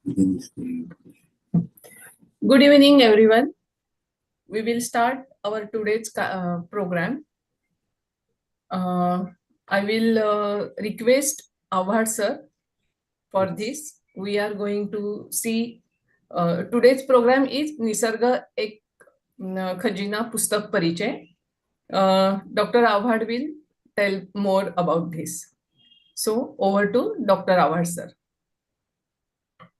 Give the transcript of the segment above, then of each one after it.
Good evening, everyone. We will start our today's program. I will request Avhad sir for this. We are going to see today's program is Nisarga Ek Khajina Pustak Pariche. Dr. Avhad will tell more about this. So over to Dr. Avhad sir.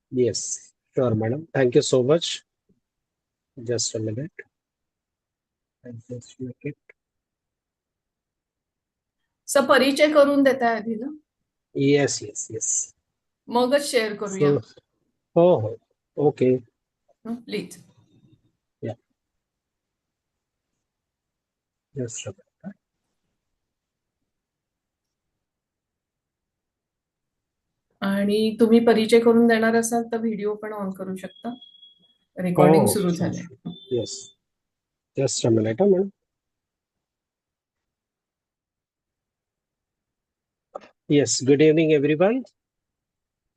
Yes, sure, madam. Thank you so much. Just a minute. I'll just make it. Sir परिचय करून देता आधी ना Yes, yes, yes. मगच share करूया So, okay. Please Yeah. Just a minute. आणि तुम्ही परिचय करून देणार असाल तर व्हिडिओ पण ऑन करू शकता रेकॉर्डिंग सुरू झाले Yes. Just a minute, madam. Yes, good evening, everyone.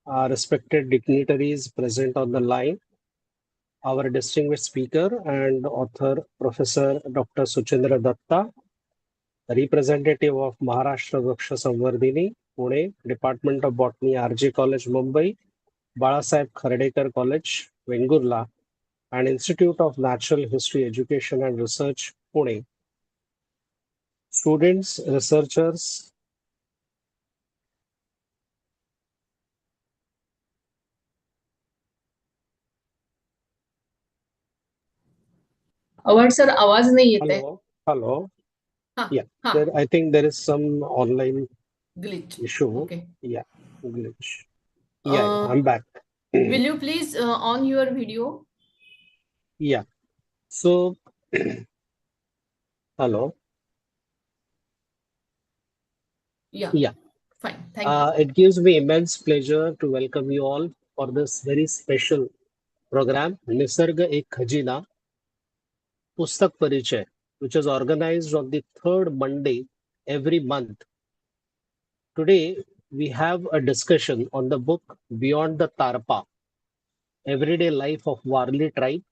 Our respected dignitaries present on the line. Our distinguished speaker and author, Professor Dr. Suchendra Datta, representative of Maharashtra Vriksha Samvardhini, Pune, Department of Botany, RJ College, Mumbai, Balasaheb Khardekar College, Vengurla, and Institute of Natural History Education and Research, Pune. Students, researchers, award sir आवाज नाही येते hello. Yeah, हाँ. I think there is some online glitch issue. Okay. Yeah, glitch. Yeah, I'm back. Will you please on your video? Yeah. So, hello. Yeah. Fine. Thank you. It gives me immense pleasure to welcome you all for this very special program, Nisarga Ek Khajina, Pustak Parichaya, which is organized on the third Monday every month. Today, we have a discussion on the book Beyond the Tarpa, Everyday Life of Warli Tribe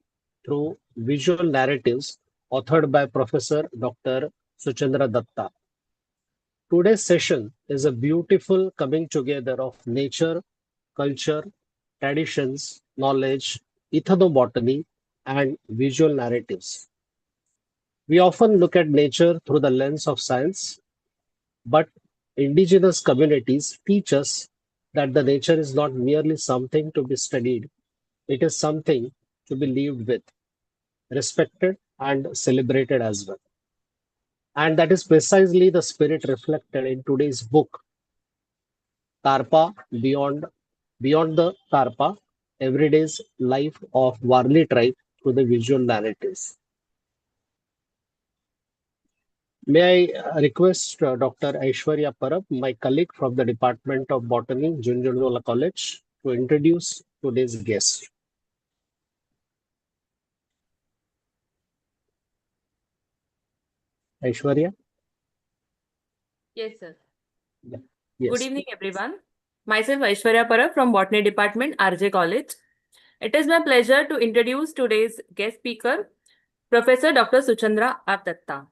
through Visual Narratives, authored by Professor Dr. Suchendra Datta. Today's session is a beautiful coming together of nature, culture, traditions, knowledge, ethnobotany, and visual narratives. We often look at nature through the lens of science, but indigenous communities teach us that the nature is not merely something to be studied, it is something to be lived with, respected, and celebrated as well. And that is precisely the spirit reflected in today's book, Tarpa Beyond the Tarpa, Everyday's Life of Warli Tribe through the Visual Narratives. May I request Dr. Aishwarya Parab, my colleague from the Department of Botany, Junjunwala College, to introduce today's guest. Aishwarya? Yes, sir. Yeah. Yes. Good evening, everyone. Myself, Aishwarya Parab from Botany Department, RJ College. It is my pleasure to introduce today's guest speaker, Professor Dr. Suchendra R. Datta.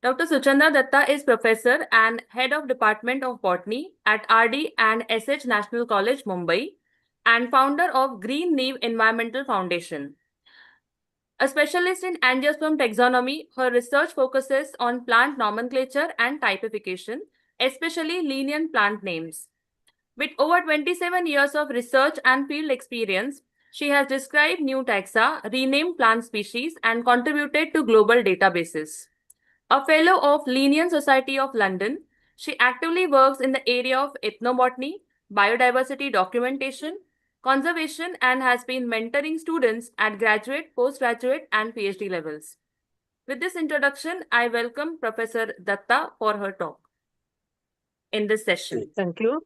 Dr. Suchendra Datta is Professor and Head of Department of Botany at RD and SH National College, Mumbai, and founder of Green Neve Environmental Foundation. A specialist in angiosperm taxonomy, her research focuses on plant nomenclature and typification, especially lenient plant names. With over 27 years of research and field experience, she has described new taxa, renamed plant species, and contributed to global databases. A fellow of Linnean Society of London, she actively works in the area of ethnobotany, biodiversity documentation, conservation, and has been mentoring students at graduate, postgraduate, and PhD levels. With this introduction, I welcome Professor Datta for her talk in this session. Thank you.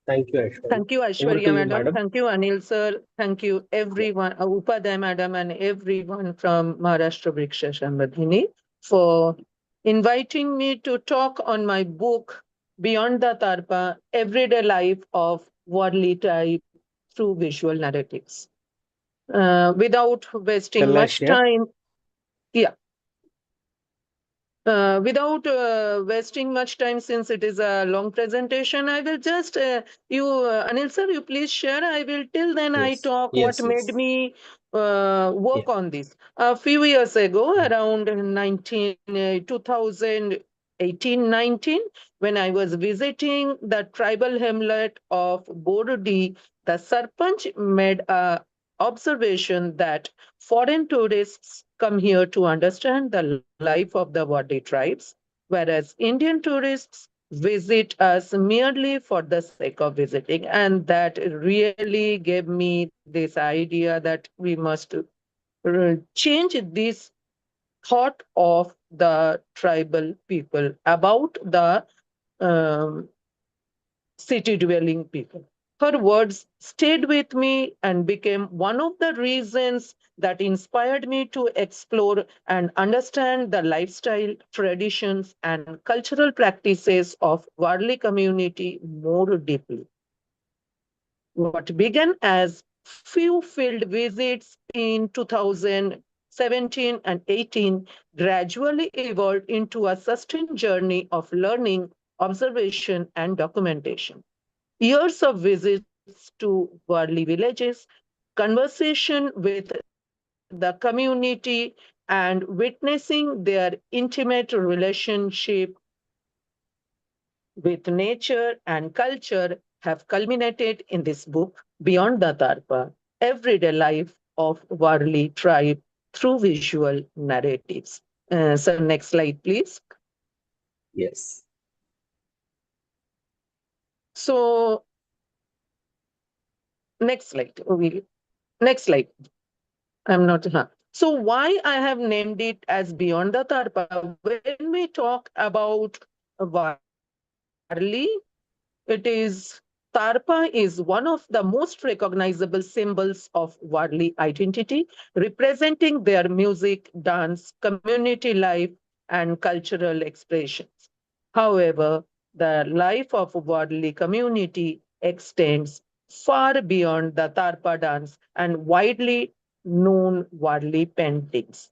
Thank you, Aishwarya. Thank you, Aishwarya, madam. Thank you, Anil sir. Thank you, everyone, Upadhyay madam, and everyone from Maharashtra Vriksha Samvardhini for inviting me to talk on my book, Beyond the Tarpa, Everyday Life of Warli Tribe through visual narratives. Without wasting Shall I much share? time, yeah. Without wasting much time, since it is a long presentation, I will just, Anil sir, you please share. I will, till then I Yes. talk what Yes. made Yes. me Yeah. work on this. A few years ago, around 2018, 19, when I was visiting the tribal hamlet of Borodi, the Sarpanch made a observation that foreign tourists come here to understand the life of the Wadi tribes, whereas Indian tourists visit us merely for the sake of visiting. And that really gave me this idea that we must change this thought of the tribal people about the um, city dwelling people. Her words stayed with me and became one of the reasons that inspired me to explore and understand the lifestyle, traditions, and cultural practices of Warli community more deeply. What began as few field visits in 2017 and 18 gradually evolved into a sustained journey of learning, observation, and documentation. Years of visits to Warli villages, conversation with the community, and witnessing their intimate relationship with nature and culture have culminated in this book, Beyond the Tarpa, Everyday Life of Warli Tribe through Visual Narratives. So, next slide, please. Yes. So, next slide. Next slide. I'm not. Huh. So why I have named it as Beyond the Tarpa? When we talk about Warli, it is Tarpa is one of the most recognizable symbols of Warli identity, representing their music, dance, community life, and cultural expressions. However, the life of Warli community extends far beyond the Tarpa dance and widely known Warli paintings.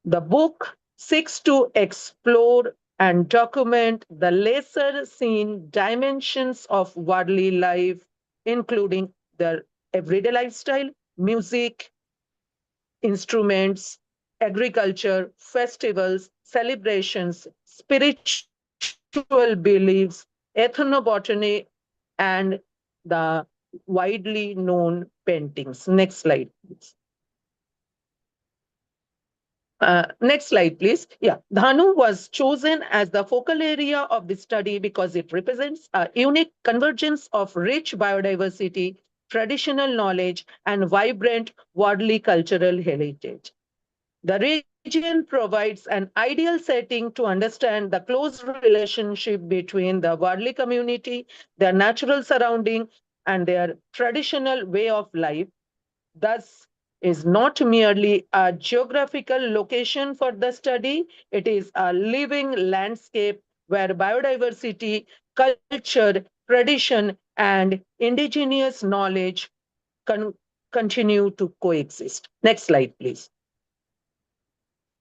The book seeks to explore and document the lesser seen dimensions of Warli life, including their everyday lifestyle, music, instruments, agriculture, festivals, celebrations, spiritual beliefs, ethnobotany, and the widely known paintings. Next slide, please. Next slide, please. Yeah, Dhanu was chosen as the focal area of the study because it represents a unique convergence of rich biodiversity, traditional knowledge, and vibrant worldly cultural heritage. The region provides an ideal setting to understand the close relationship between the Wadli community, their natural surrounding, and their traditional way of life. Thus, is not merely a geographical location for the study, it is a living landscape where biodiversity, culture, tradition, and indigenous knowledge con- continue to coexist. Next slide, please.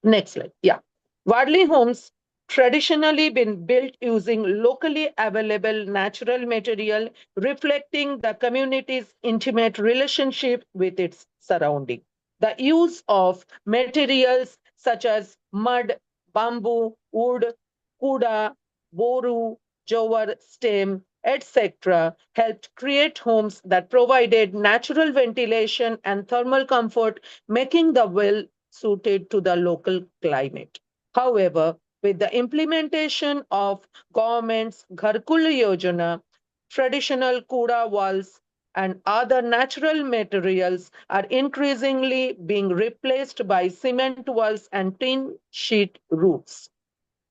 Next slide. Yeah. Wadley homes traditionally been built using locally available natural material, reflecting the community's intimate relationship with its surrounding. The use of materials such as mud, bamboo, wood, kuda, boru, jowar stem, etc., helped create homes that provided natural ventilation and thermal comfort, making the well suited to the local climate. However, with the implementation of government's Gharkul Yojana, traditional kuda walls and other natural materials are increasingly being replaced by cement walls and tin sheet roofs.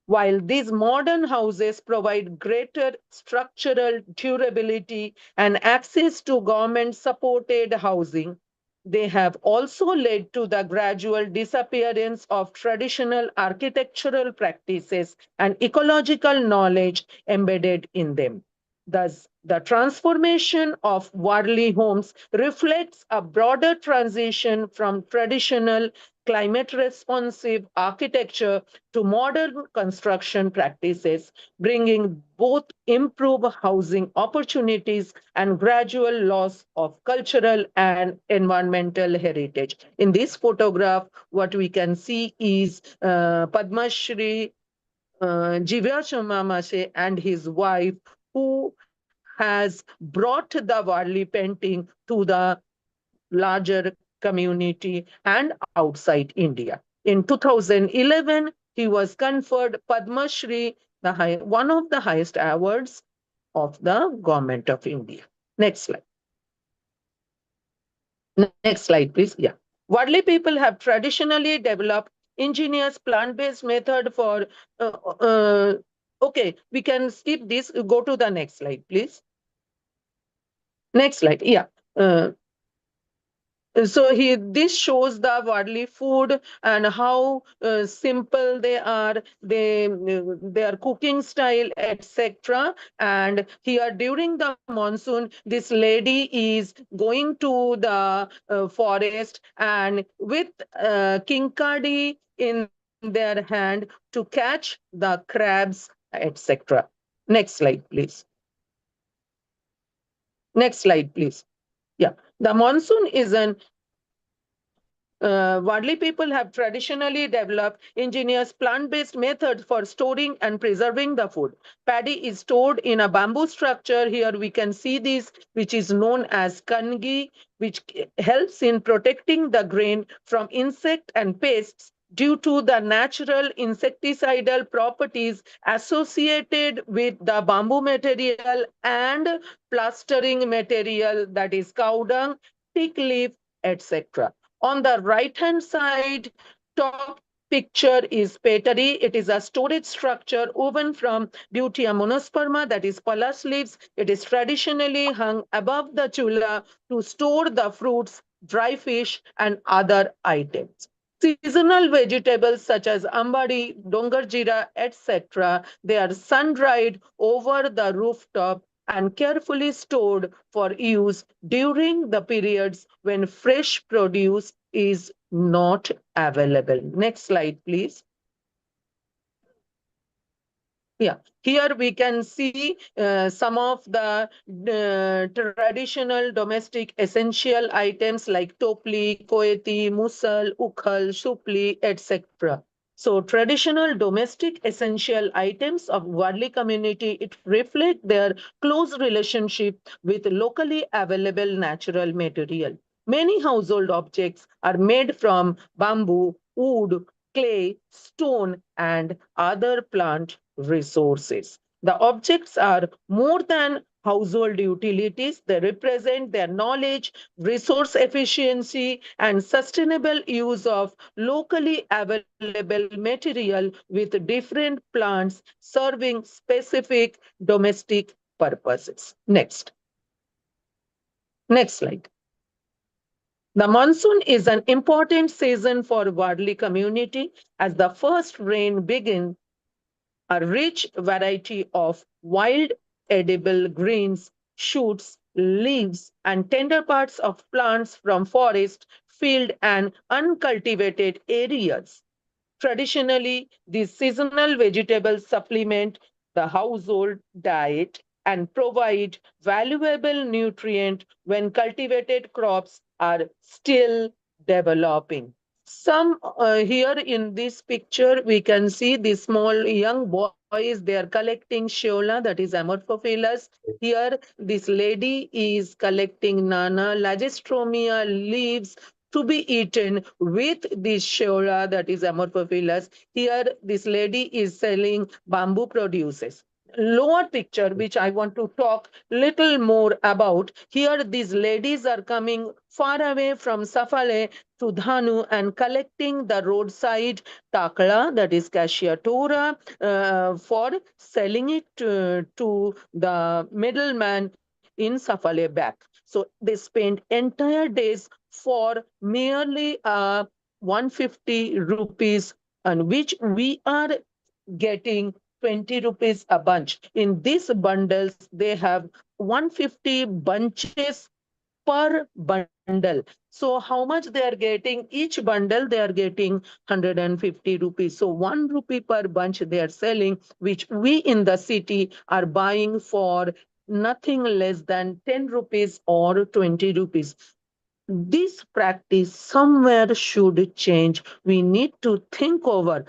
While these modern houses provide greater structural durability and access to government supported housing, they have also led to the gradual disappearance of traditional architectural practices and ecological knowledge embedded in them. Thus, The transformation of Warli homes reflects a broader transition from traditional climate responsive architecture to modern construction practices, bringing both improved housing opportunities and gradual loss of cultural and environmental heritage. In this photograph, what we can see is Padma Shri Jivya Chamamase and his wife, who has brought the Warli painting to the larger community and outside India. In 2011, he was conferred Padma Shri, one of the highest awards of the government of India. Next slide. Next slide, please. Yeah. Wadli people have traditionally developed ingenious plant-based method for, okay, we can skip this. Go to the next slide, please. Next slide. Yeah. So this shows the Wadli food and how simple they are, their cooking style, etc. And here during the monsoon, this lady is going to the forest and with kinkadi in their hand to catch the crabs, etc. Next slide, please. Next slide, please. Yeah, the monsoon is an Wadli people have traditionally developed ingenious plant-based methods for storing and preserving the food. Paddy is stored in a bamboo structure. Here we can see this, which is known as kangi, which helps in protecting the grain from insect and pests due to the natural insecticidal properties associated with the bamboo material and plastering material, that is cow dung, teak leaf, etc. On the right-hand side, top picture is petari. It is a storage structure woven from Deutia monosperma, that is pallas leaves. It is traditionally hung above the chula to store the fruits, dry fish, and other items. Seasonal vegetables such as ambadi, dongarjira, etc., they are sun-dried over the rooftop and carefully stored for use during the periods when fresh produce is not available. Next slide, please. Yeah, here we can see some of the traditional domestic essential items like topli, koeti, musal, ukhal, supli, etc. So traditional domestic essential items of Wadli community, it reflect their close relationship with locally available natural material. Many household objects are made from bamboo, wood, clay, stone, and other plant resources. The objects are more than household utilities. They represent their knowledge, resource efficiency, and sustainable use of locally available material with different plants serving specific domestic purposes. Next. Next slide. The monsoon is an important season for Wadli community as the first rain begins. A rich variety of wild edible greens, shoots, leaves, and tender parts of plants from forest, field, and uncultivated areas. Traditionally, these seasonal vegetables supplement the household diet and provide valuable nutrient when cultivated crops are still developing. Some here in this picture, we can see the small young boys, they are collecting shola, that is Amorphophilus. Here, this lady is collecting Nana Lagestromia leaves to be eaten with this shola, that is Amorphophilus. Here, this lady is selling bamboo produces. Lower picture, which I want to talk little more about. Here, these ladies are coming far away from Safale to Dhanu and collecting the roadside takla, that is cassia tora, for selling it to the middleman in Safale back. So they spend entire days for merely 150 rupees, and which we are getting 20 rupees a bunch. In these bundles, they have 150 bunches per bundle. So how much they are getting? Each bundle they are getting 150 rupees. So 1 rupee per bunch they are selling, which we in the city are buying for nothing less than 10 rupees or 20 rupees. This practice somewhere should change. We need to think over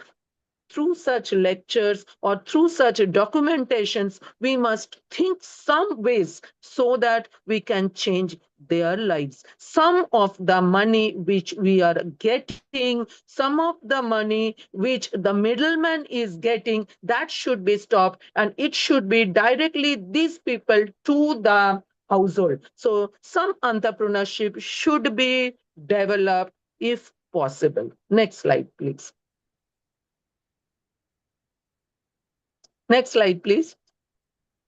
through such lectures or through such documentations, we must think some ways so that we can change their lives. Some of the money which we are getting, some of the money which the middleman is getting, that should be stopped and it should be directly these people to the household. So some entrepreneurship should be developed if possible. Next slide, please. Next slide, please.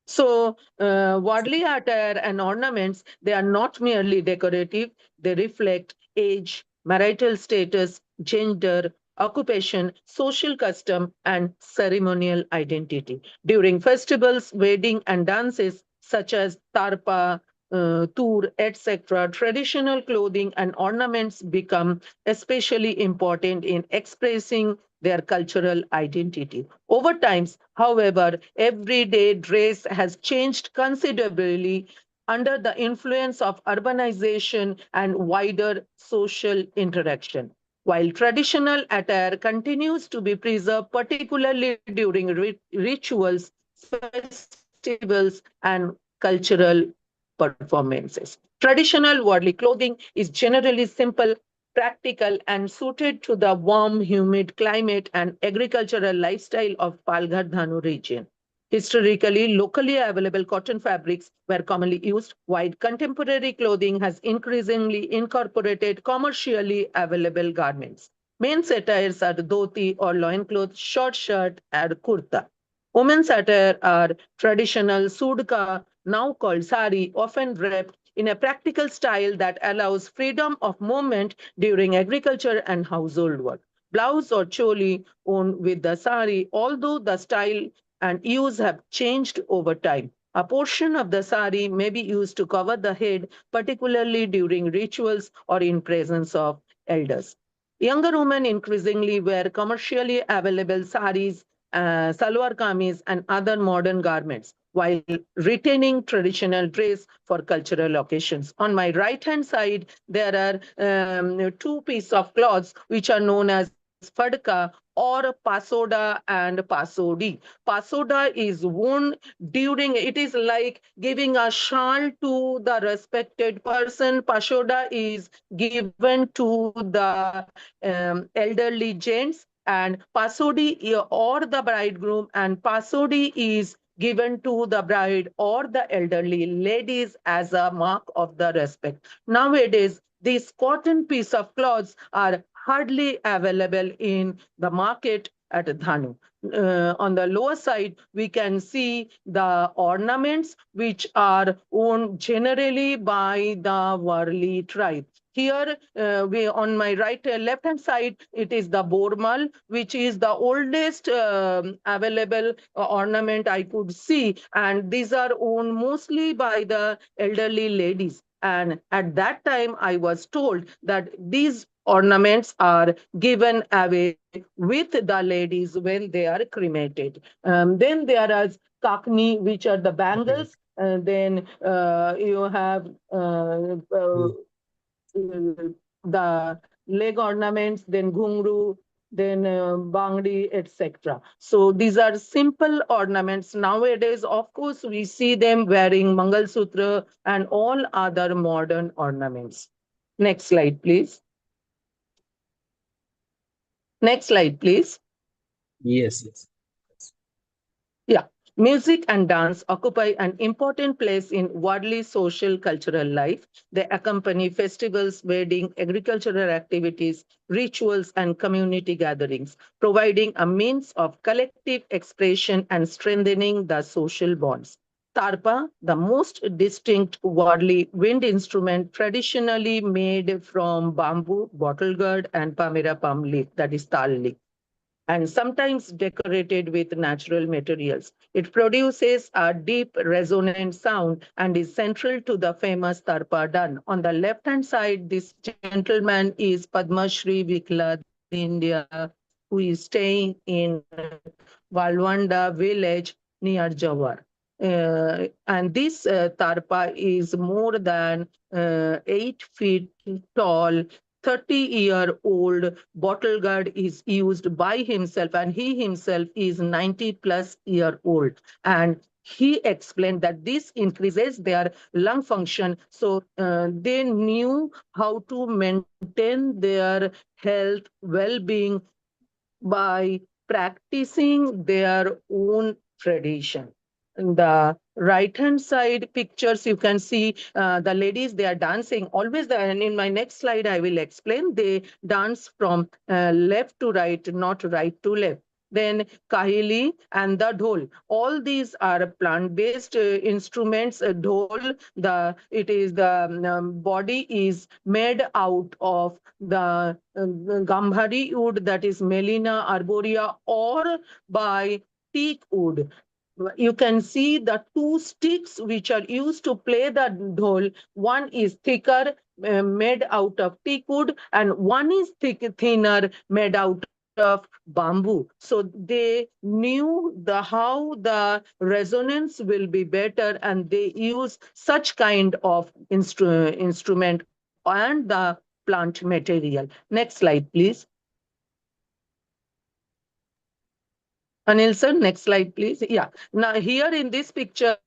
So, Wadley attire and ornaments, they are not merely decorative, they reflect age, marital status, gender, occupation, social custom, and ceremonial identity. During festivals, wedding, and dances such as tarpa, tur, etc., traditional clothing and ornaments become especially important in expressing their cultural identity. Over time, however, everyday dress has changed considerably under the influence of urbanization and wider social interaction. While traditional attire continues to be preserved, particularly during rituals, festivals, and cultural performances. Traditional Wadli clothing is generally simple, practical, and suited to the warm, humid climate and agricultural lifestyle of Palghar Dhanu region. Historically, locally available cotton fabrics were commonly used, while contemporary clothing has increasingly incorporated commercially available garments. Men's attires are dhoti or loincloth, short shirt, and kurta. Women's attire are traditional sudka, now called sari, often wrapped in a practical style that allows freedom of movement during agriculture and household work. Blouse or choli worn with the sari, although the style and use have changed over time. A portion of the sari may be used to cover the head, particularly during rituals or in presence of elders. Younger women increasingly wear commercially available saris, salwar kameez, and other modern garments, while retaining traditional dress for cultural occasions. On my right hand side, there are two pieces of cloths which are known as fadka or pasoda and pasodi. Pasoda is worn during, it is like giving a shawl to the respected person. Pasoda is given to the elderly gents, and pasodi or the bridegroom, and pasodi is given to the bride or the elderly ladies as a mark of the respect. Nowadays, these cotton piece of cloths are hardly available in the market at Dhanu. On the lower side, we can see the ornaments which are owned generally by the Warli tribe. Here, we on my right, left hand side, it is the Bormal, which is the oldest available ornament I could see, and these are owned mostly by the elderly ladies. And at that time, I was told that these ornaments are given away with the ladies when they are cremated. Then there are kakni, which are the bangles. Then you have the leg ornaments, then ghungru, then bangdi, etc. So these are simple ornaments. Nowadays, of course, we see them wearing Mangal Sutra and all other modern ornaments. Next slide, please. Next slide, please. Yes, yes. Yeah. Music and dance occupy an important place in Wadli social cultural life. They accompany festivals, wedding, agricultural activities, rituals, and community gatherings, providing a means of collective expression and strengthening the social bonds. Tarpa, the most distinct Wadli wind instrument traditionally made from bamboo, bottle gourd, and palmyra palm leaf, that is tal leaf. and sometimes decorated with natural materials. It produces a deep resonant sound and is central to the famous Tarpa Dan. On the left-hand side, this gentleman is Padma Shri Viklad India, who is staying in Valwanda village near Jawar. And this tarpa is more than 8 feet tall. 30-year-old bottle guard is used by himself, and he himself is 90 plus year old. And he explained that this increases their lung function. So they knew how to maintain their health, well-being by practicing their own tradition. In the right hand side pictures, you can see the ladies, they are dancing. Always, and in my next slide, I will explain. They dance from left to right, not right to left. Then kahili and the dhol. All these are plant-based instruments. Dhol, it is the body is made out of the gambhari wood, that is Melina arborea, or by teak wood. You can see the two sticks which are used to play the dhol. One is thicker, made out of teak wood, and one is thinner, made out of bamboo. So they knew how the resonance will be better, and they use such kind of instrument and the plant material. Next slide, please. Anil sir, next slide, please. Yeah. Now, here in this picture,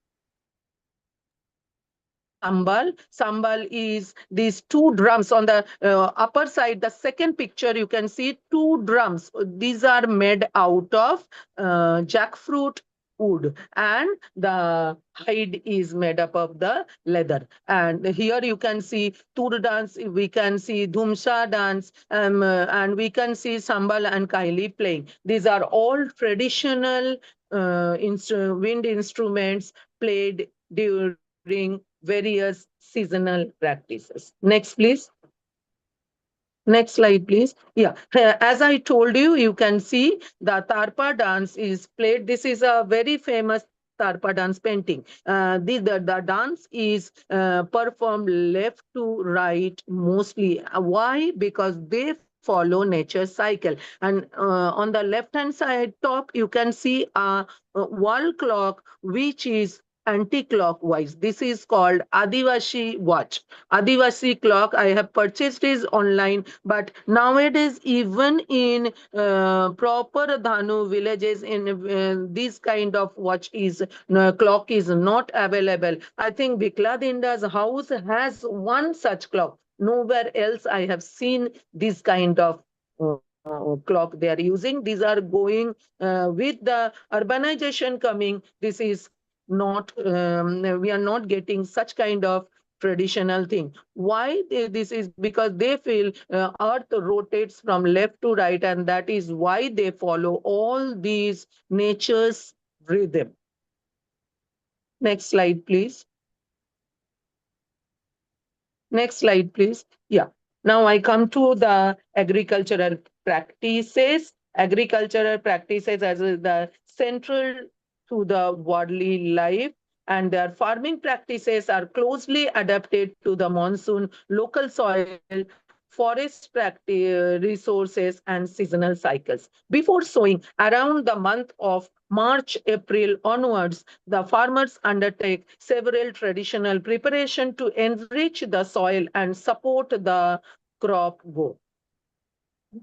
sambal. Sambal is these two drums on the upper side. The second picture, you can see two drums. These are made out of jackfruit wood, and the hide is made up of the leather. And here you can see tur dance, we can see dhumsa dance, and we can see sambal and kaili playing. These are all traditional wind instruments played during various seasonal practices. Next, please. Next slide, please. Yeah, as I told you, you can see the Tarpa dance is played. This is a very famous Tarpa dance painting. The dance is performed left to right mostly. Why? Because they follow nature's cycle. And on the left-hand side top, you can see a wall clock, which is anti-clockwise. This is called Adivasi watch. Adivasi clock, I have purchased it online, but nowadays even in proper Dhanu villages, in this kind of watch is clock is not available. I think Bikladinda's house has one such clock. Nowhere else I have seen this kind of clock they are using. These are going with the urbanization coming. This is not we are not getting such kind of traditional thing. Why this is because they feel earth rotates from left to right, and that is why they follow all these nature's rhythm. Next slide, please. Next slide, please. Yeah. Now I come to the agricultural practices. Agricultural practices as the central to the worldly life, and their farming practices are closely adapted to the monsoon, local soil, forest resources, and seasonal cycles. Before sowing, around the month of March, April onwards, the farmers undertake several traditional preparation to enrich the soil and support the crop growth.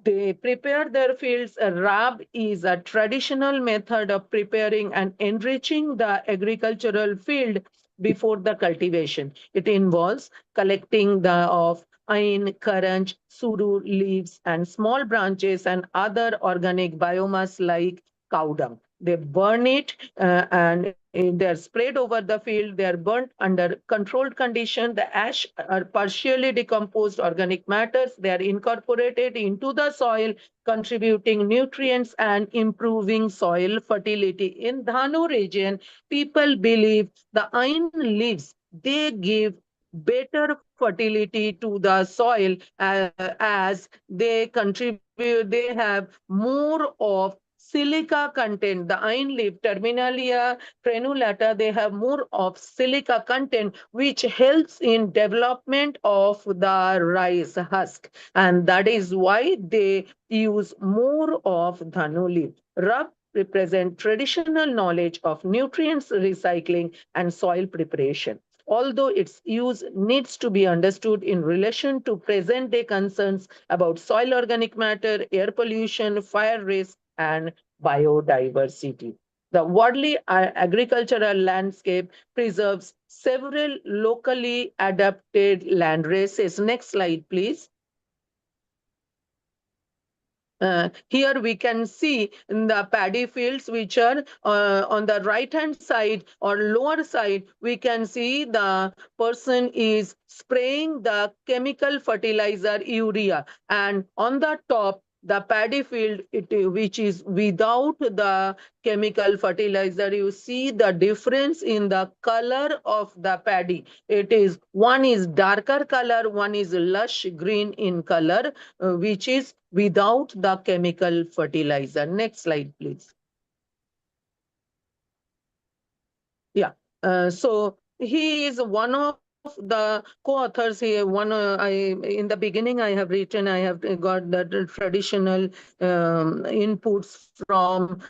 They prepare their fields. A rab is a traditional method of preparing and enriching the agricultural field before the cultivation. It involves collecting the of ain, karanj, suru leaves, and small branches and other organic biomass like cow dung. They burn it and they're sprayed over the field. They are burnt under controlled condition. The ash are partially decomposed organic matters. They are incorporated into the soil, contributing nutrients and improving soil fertility. In Dhanu region, people believe the ain leaves, they give better fertility to the soil as they contribute they have more of silica content. The iron leaf, Terminalia crenulata, they have more of silica content, which helps in development of the rice husk. And that is why they use more of dhanu leaf. Rub represent traditional knowledge of nutrients recycling and soil preparation, although its use needs to be understood in relation to present day concerns about soil organic matter, air pollution, fire risk, and biodiversity. The Wadley agricultural landscape preserves several locally adapted land races. Next slide, please. Here we can see in the paddy fields, which are on the right hand side or lower side, we can see the person is spraying the chemical fertilizer urea, and on the top the paddy field, which is without the chemical fertilizer. You see the difference in the color of the paddy. It is, one is darker color, one is lush green in color, which is without the chemical fertilizer. Next slide, please. Yeah. So he is one of the co-authors here. In the beginning I have written, I have got the traditional inputs from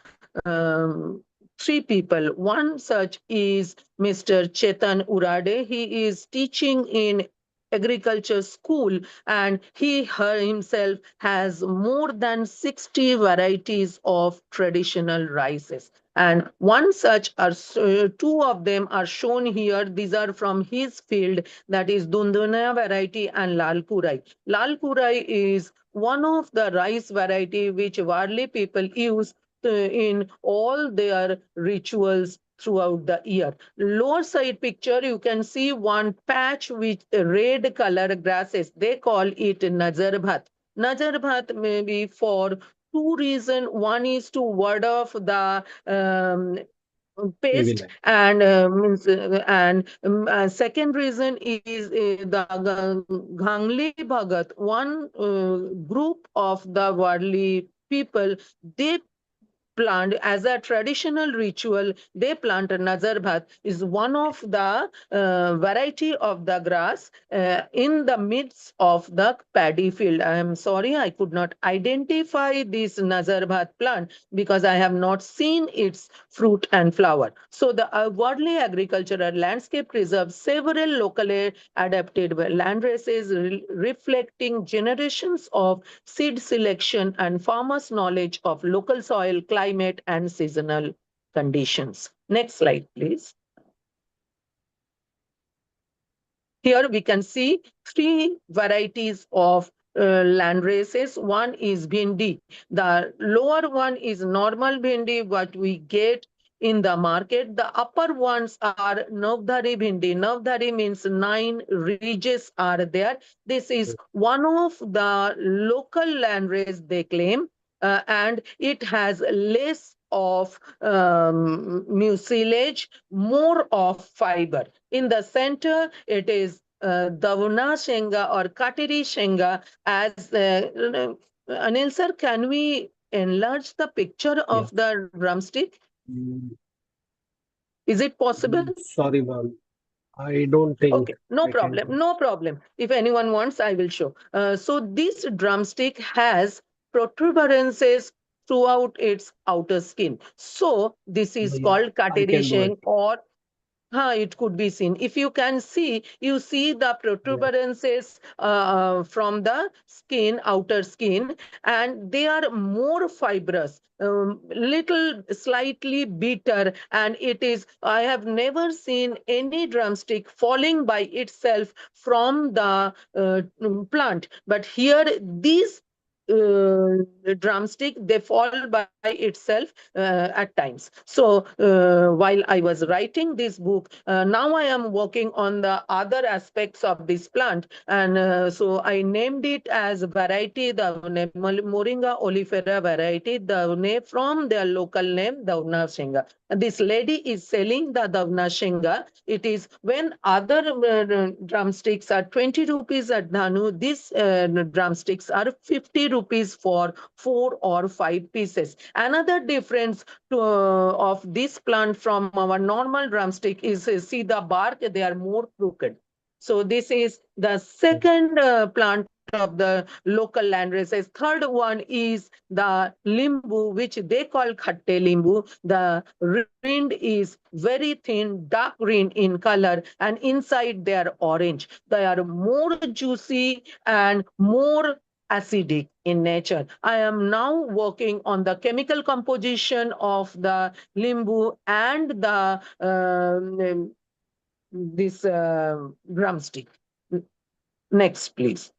three people. One such is Mr. Chetan Urade. He is teaching in agriculture school, and he himself has more than 60 varieties of traditional rices. And one such are two of them are shown here. These are from his field, that is Dunduna variety and Lal Kurai. Lal Kurai is one of the rice variety which Warli people use in all their rituals throughout the year. Lower side picture, you can see one patch with red color grasses. They call it Nazar Bhat. Nazar Bhat may be for two reasons. One is to ward off the pest, and second reason is the Ghangli Bhagat, one group of the Wadli people. They plant as a traditional ritual, they plant a nazar bhat, is one of the variety of the grass in the midst of the paddy field. I am sorry, I could not identify this nazar bhat plant because I have not seen its fruit and flower. So the Wadley agricultural landscape preserves several locally adapted land races, reflecting generations of seed selection and farmers' knowledge of local soil, climate, and seasonal conditions. Next slide, please. Here we can see three varieties of land races. One is bhindi. The lower one is normal bhindi, what we get in the market. The upper ones are Navdhari bhindi. Navdhari means 9 ridges are there. This is one of the local land race they claim, and it has less of mucilage, more of fiber. In the center, it is Davuna Shenga or Katiri Shenga. As Anil sir, can we enlarge the picture of the drumstick? Is it possible? Sorry, ma'am. I don't think. Okay, no problem, no problem. If anyone wants, I will show. So this drumstick has protuberances throughout its outer skin. So this is called Kateri Sheng, or it could be seen. If you can see, you see the protuberances from the skin, outer skin, and they are more fibrous, little slightly bitter, and it is, I have never seen any drumstick falling by itself from the plant. But here, these drumstick, they fall by itself at times. So while I was writing this book, now I am working on the other aspects of this plant, and so I named it as variety the Moringa oleifera variety, the name from their local name Davna Shenga. This lady is selling the Davna Shenga. It is when other drumsticks are 20 rupees at Dhanu, these drumsticks are 50 rupees for 4 or 5 pieces. Another difference of this plant from our normal drumstick is, see the bark, they are more crooked. So this is the second plant of the local land races. Third one is the limbu, which they call khatte limbu. The rind is very thin, dark green in color, and inside they are orange. They are more juicy and more acidic in nature. I am now working on the chemical composition of the limbu and the this drumstick. Next, please.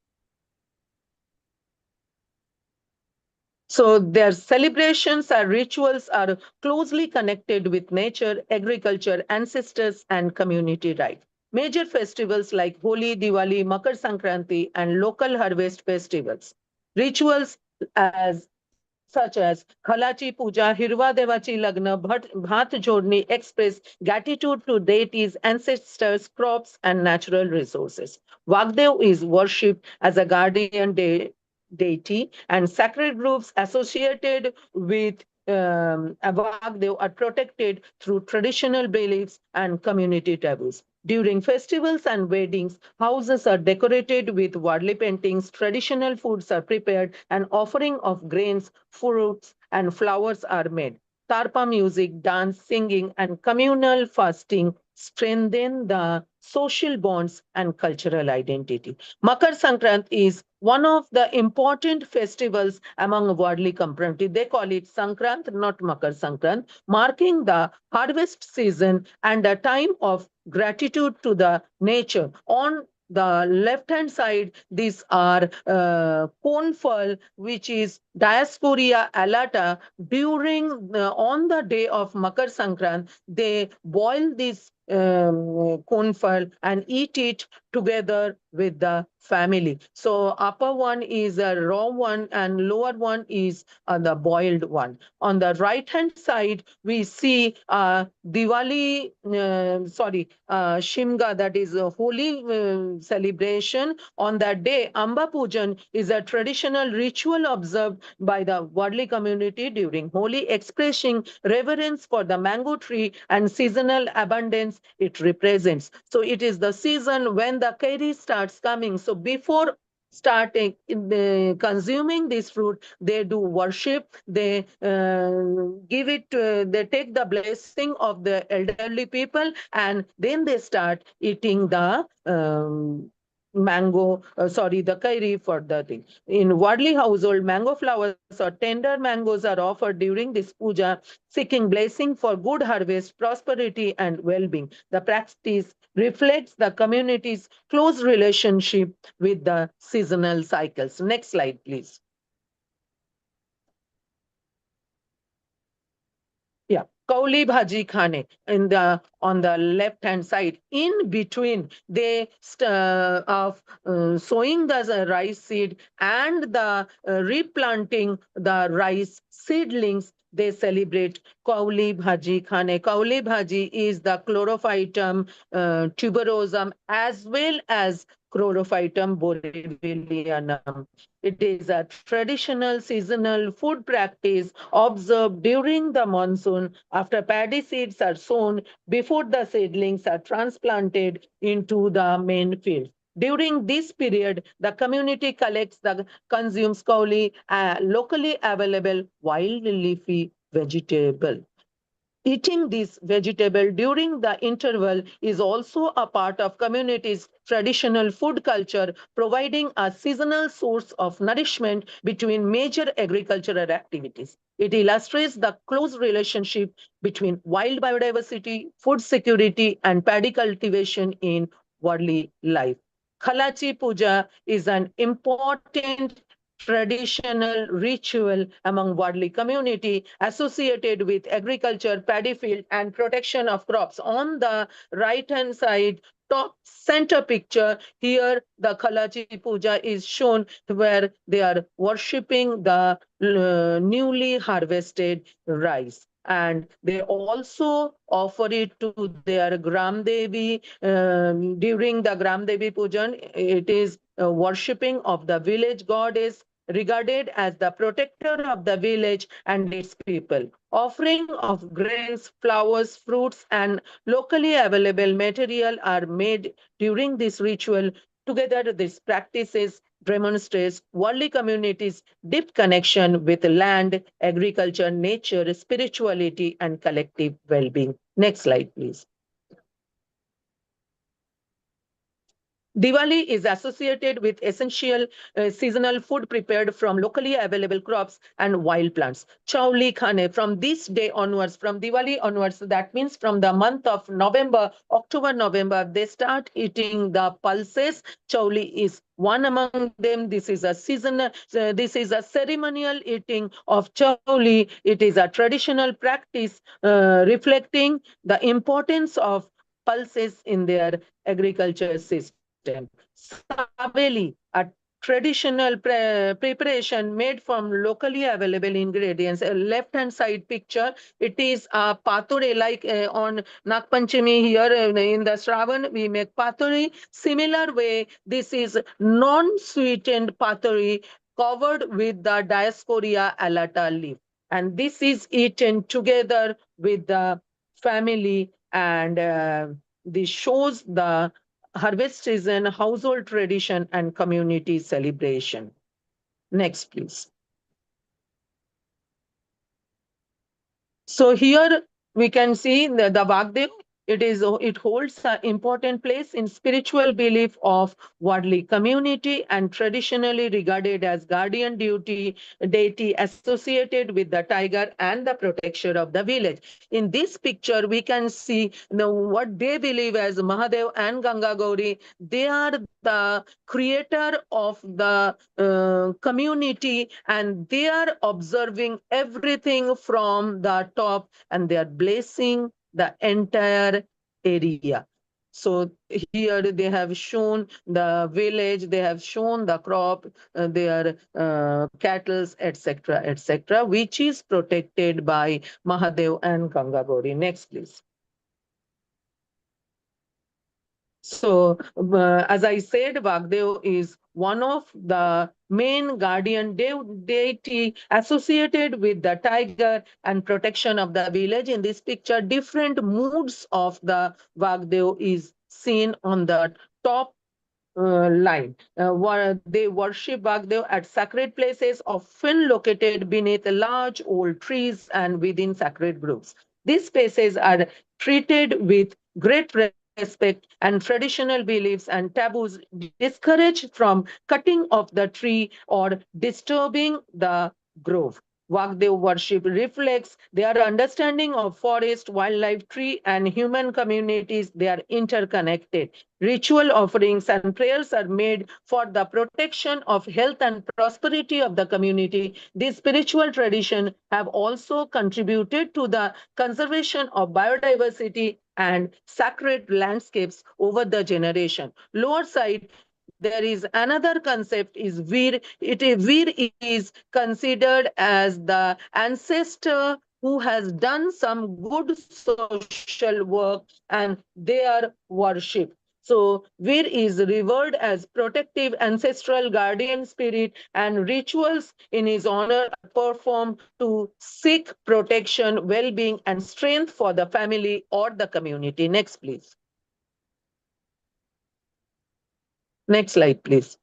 So their celebrations or rituals are closely connected with nature, agriculture, ancestors, and community life. Major festivals like Holi, Diwali, Makar Sankranti, and local harvest festivals. Rituals as such as Khalachi Puja, Hirva Devachi Lagna, Bhat Jodni express gratitude to deities, ancestors, crops, and natural resources. Vagdev is worshipped as a guardian deity, and sacred groups associated with Vagdev are protected through traditional beliefs and community taboos. During festivals and weddings, houses are decorated with worldly paintings, traditional foods are prepared, and offering of grains, fruits, and flowers are made. Tarpa music, dance, singing, and communal fasting strengthen the social bonds and cultural identity. Makar Sankrant is one of the important festivals among worldly community. They call it Sankrant, not Makar Sankrant, marking the harvest season and a time of gratitude to the nature. On the left hand side, these are cornfall, which is Dioscorea alata. During on the day of Makar Sankrant, they boil this cornfall and eat it together with the family. So upper one is a raw one and lower one is the boiled one. On the right hand side, we see Shimga, that is a holy celebration. On that day, Amba Pujan is a traditional ritual observed by the worldly community during Holi, expressing reverence for the mango tree and seasonal abundance it represents. So it is the season when the kairi starts coming. So before starting consuming this fruit, they do worship, they give it they take the blessing of the elderly people, and then they start eating the the kairi for the thing. In worldly household, mango flowers or tender mangoes are offered during this puja, seeking blessing for good harvest, prosperity, and well-being. The practice reflects the community's close relationship with the seasonal cycles. Next slide, please. Yeah, kauli bhaji khane in the on the left hand side. In between, they of sowing the rice seed and the replanting the rice seedlings. They celebrate kauli bhaji khane. Kauli bhaji is the chlorophytum tuberosum as well as Chlorophytum borevillianum. It is a traditional seasonal food practice observed during the monsoon after paddy seeds are sown before the seedlings are transplanted into the main field. During this period, the community collects the consumes kauli, locally available wild leafy vegetable. Eating this vegetable during the interval is also a part of community's traditional food culture, providing a seasonal source of nourishment between major agricultural activities. It illustrates the close relationship between wild biodiversity, food security, and paddy cultivation in worldly life. Khalachi Puja is an important traditional ritual among worldly community associated with agriculture, paddy field, and protection of crops. On the right hand side, top center picture, here the Khalachi Puja is shown where they are worshipping the newly harvested rice. And they also offer it to their Gram Devi during the Gram Devi Pujan. It is worshipping of the village goddess regarded as the protector of the village and its people. Offering of grains, flowers, fruits, and locally available material are made during this ritual. Together, these practices demonstrates worldly communities' deep connection with land, agriculture, nature, spirituality, and collective well-being. Next slide, please. Diwali is associated with essential seasonal food prepared from locally available crops and wild plants. Chauli Khane, from this day onwards, from Diwali onwards, that means from the month of November, October, November, they start eating the pulses. Chauli is one among them. This is a seasonal, this is a ceremonial eating of chauli. It is a traditional practice reflecting the importance of pulses in their agriculture system. Saveli, a traditional preparation made from locally available ingredients. A left-hand side picture, it is a pature like on Nag Panchami here in the Shravan, we make pature. Similar way, this is non-sweetened pature covered with the Dioscorea alata leaf. And this is eaten together with the family and this shows the harvest season, household tradition, and community celebration. Next, please. So here we can see the Vagdev. It holds an important place in spiritual belief of worldly community and traditionally regarded as guardian deity associated with the tiger and the protection of the village. In this picture, we can see what they believe as Mahadev and Ganga Gauri. They are the creator of the community, and they are observing everything from the top, and they are blessing the entire area. So here they have shown the village, they have shown the crop, their cattle, etc., etc., which is protected by Mahadev and Ganga Gauri. Next, please. So, as I said, Vagdev is one of the main guardian deity associated with the tiger and protection of the village. In this picture, different moods of the Vagdev is seen on the top line. Where they worship Vagdev at sacred places, often located beneath large old trees and within sacred groves. These spaces are treated with great respect, and traditional beliefs and taboos discourage from cutting of the tree or disturbing the grove. Vagdev worship reflects their understanding of forest, wildlife, tree, and human communities. They are interconnected. Ritual offerings and prayers are made for the protection of health and prosperity of the community. These spiritual traditions have also contributed to the conservation of biodiversity and sacred landscapes over the generation. Lower side, there is another concept is Veer. Veer is considered as the ancestor who has done some good social work, and they are worshipped. So Veer is revered as protective ancestral guardian spirit, and rituals in his honor are performed to seek protection, well-being, and strength for the family or the community. Next, please. Next slide, please.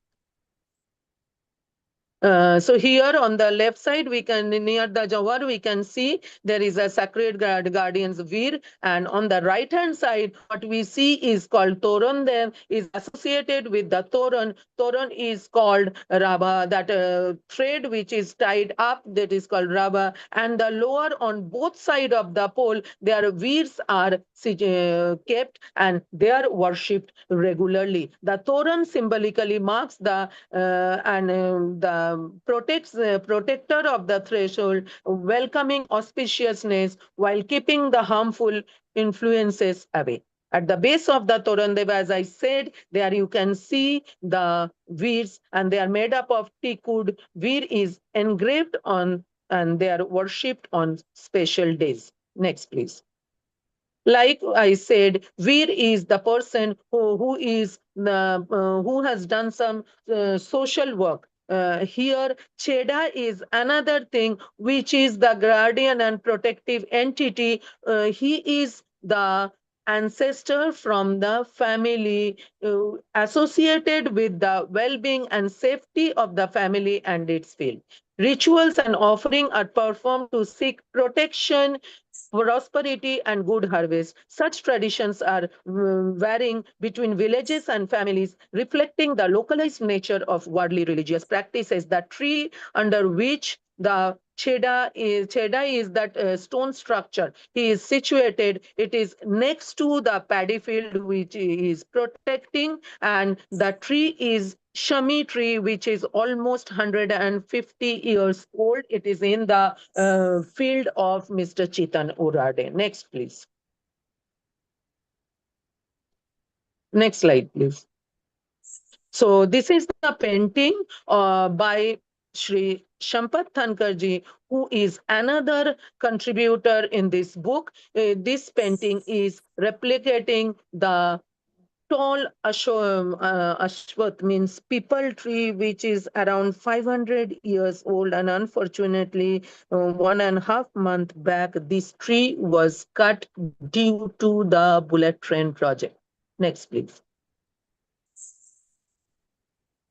So here on the left side, we can near the Jawar, we can see there is a sacred guardians Veer, and on the right hand side, what we see is called Toran. There is associated with the Toran. Toran is called Raba. That thread which is tied up, that is called Raba. And the lower on both side of the pole, their Veers are kept and they are worshipped regularly. The Toran symbolically marks the the protector of the threshold, welcoming auspiciousness while keeping the harmful influences away. At the base of the Torandeva, as I said, there you can see the veers, and they are made up of teakwood. Veer is engraved on, and they are worshipped on special days. Next, please. Like I said, Veer is the person who has done some social work. here Cheda is another thing which is the guardian and protective entity. He is the ancestor from the family associated with the well-being and safety of the family and its field. Rituals and offering are performed to seek protection, prosperity, and good harvest. Such traditions are varying between villages and families, reflecting the localized nature of worldly religious practices. The tree under which the Cheda is that stone structure. He is situated. It is next to the paddy field, which he is protecting, and the tree is Shami tree, which is almost 150 years old. It is in the field of Mr. Chitan Urade. Next, please. Next slide, please. So this is the painting by Sri Shampat Thankarji, who is another contributor in this book. This painting is replicating the tall ashwath means people tree, which is around 500 years old, and unfortunately 1.5 months back this tree was cut due to the bullet train project. Next, please.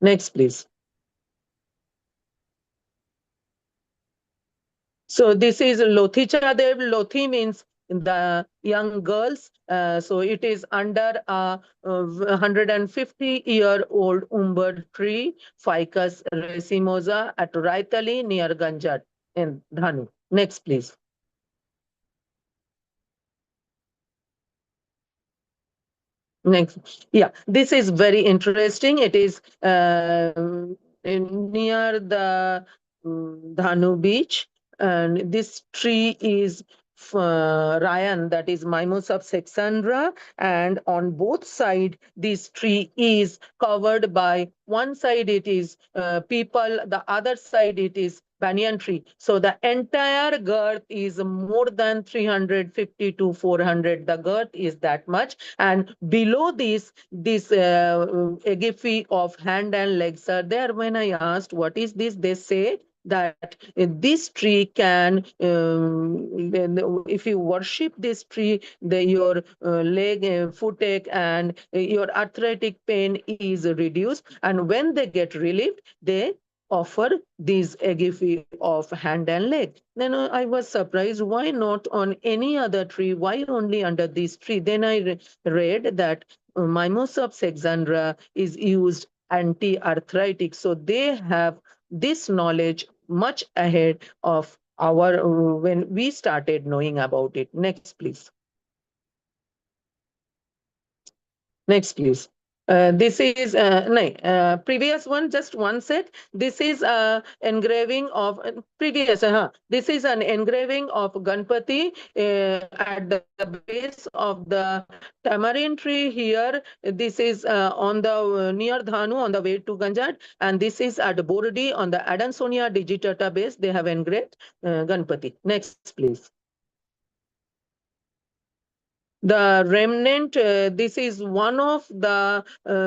Next, please. So this is Lothi Chadev. Lothi means the young girls. So it is under a 150-year-old umber tree, Ficus racemosa at Raitali near Ganjat in Dhanu. Next, please. Next, yeah, this is very interesting. It is near the Dhanu beach, and this tree is Ryan, that is Mimosa Sexandra, and on both sides, this tree is covered by one side it is people, the other side it is banyan tree. So the entire girth is more than 350 to 400. The girth is that much, and below this agyphy of hand and legs are there. When I asked what is this, they say that this tree can if you worship this tree, your leg footache and your arthritic pain is reduced, and when they get relieved they offer these agyphy of hand and leg. Then I was surprised, why not on any other tree, why only under this tree? Then I read that Mimosa Sexandra is used anti-arthritic, so they have this knowledge much ahead of our when we started knowing about it. Next, please. Next, please. This is previous one, just one set. This is engraving of previous. This is an engraving of Ganpati at the base of the tamarind tree here. This is on the near Dhanu on the way to Ganjat, and this is at Bordi on the Adansonia Digitata base. They have engraved Ganpati. Next, please. The remnant, this is one of the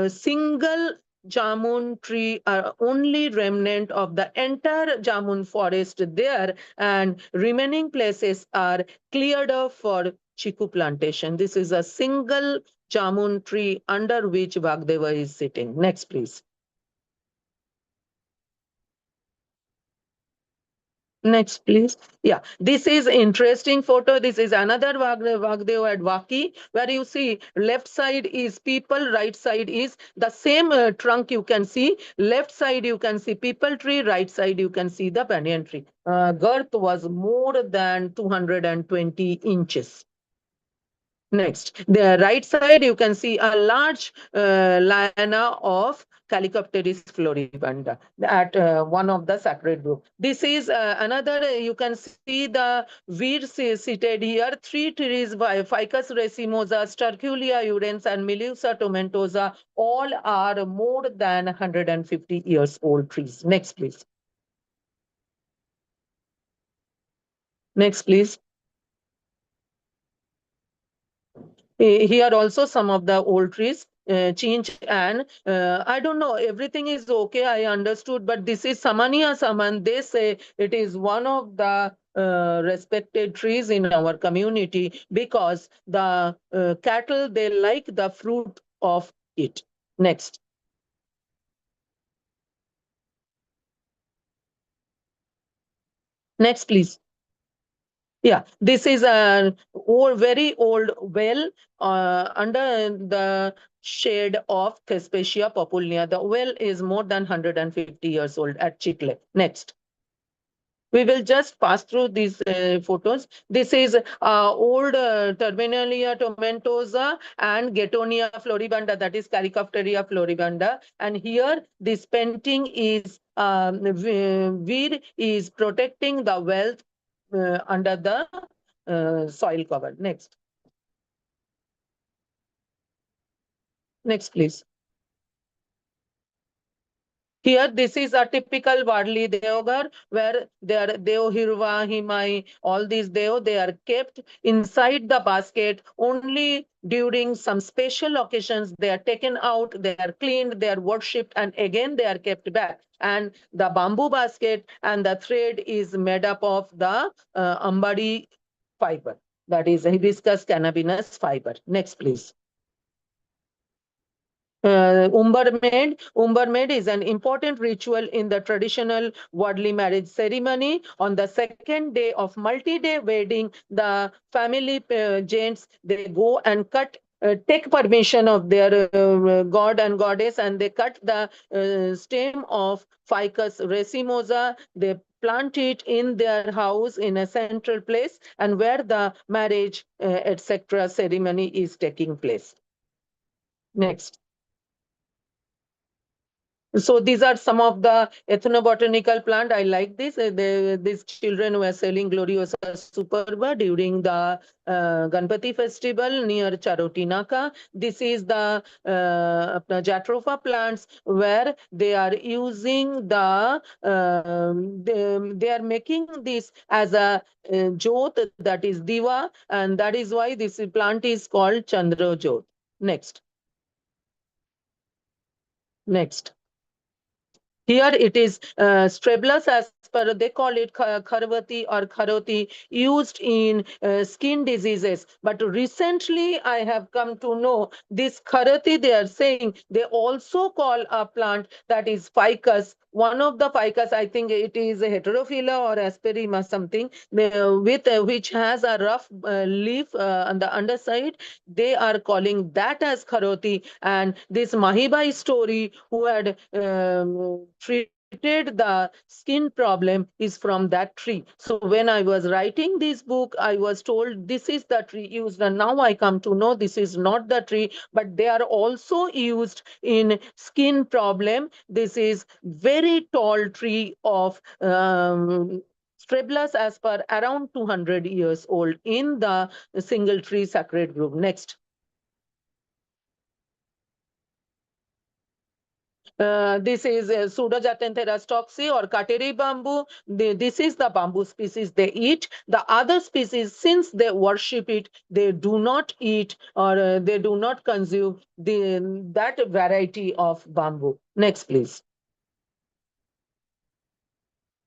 single jamun tree, only remnant of the entire jamun forest there, and remaining places are cleared off for chiku plantation. This is a single jamun tree under which Vagdeva is sitting. Next, please. Next, please. Yeah, this is interesting photo. This is another Vagdev at Vaki, where you see left side is people, right side is the same trunk you can see. Left side you can see people tree, right side you can see the banyan tree. Girth was more than 220 inches. Next, the right side, you can see a large liana of Calicopteris floribunda at one of the sacred group. This is another, you can see the weeds seated here. 3 trees by Ficus racemosa, Sterculia urens, and Melusa tomentosa. All are more than 150 years old trees. Next, please. Next, please. Here also some of the old trees. change. And I don't know, everything is okay, I understood, but this is Samania Saman. They say it is one of the respected trees in our community because the cattle, they like the fruit of it. Next. Next, please. Yeah, this is an old, very old well under the shade of Thespecia populnia. The well is more than 150 years old at Chicle. Next. We will just pass through these photos. This is old Terminalia tomentosa and Getonia floribunda, that is Caricopteria floribunda. And here this painting is, Veer is protecting the wealth under the soil cover. Next. Next, please. Here, this is a typical Wadli Deogar, where their Deo Hirva, Himai, all these Deo, they are kept inside the basket only during some special occasions. They are taken out, they are cleaned, they are worshipped, and again they are kept back. And the bamboo basket and the thread is made up of the ambari fiber, that is hibiscus cannabinus fiber. Next, please. Umbar is an important ritual in the traditional Wadli marriage ceremony. On the second day of multi-day wedding, the family gents, they go and take permission of their god and goddess, and they cut the stem of Ficus racemosa. They plant it in their house in a central place, and where the marriage, etc. ceremony is taking place. Next. So these are some of the ethnobotanical plant. I like this. These children were selling Gloriosa superba during the Ganpati festival near Charotinaka. This is the Jatropha plants where they are using they are making this as a jot, that is diva, and that is why this plant is called Chandra Jot. Next. Next. Here it is Strabelus, as per they call it Kharvati or Kharoti, used in skin diseases. But recently I have come to know this Kharati, they are saying they also call a plant that is ficus. One of the ficus, I think it is a heterophylla or asperima something, with which has a rough leaf on the underside. They are calling that as Kharoti. And this Mahibai story, who had treated the skin problem, is from that tree. So when I was writing this book, I was told this is the tree used, and now I come to know this is not the tree, but they are also used in skin problem. This is very tall tree of Strabelus as per around 200 years old in the single tree sacred group. Next. This is Pseudojatenthera toxi or Kateri bamboo. This is the bamboo species they eat. The other species, since they worship it, they do not eat or they do not consume that variety of bamboo. Next, please.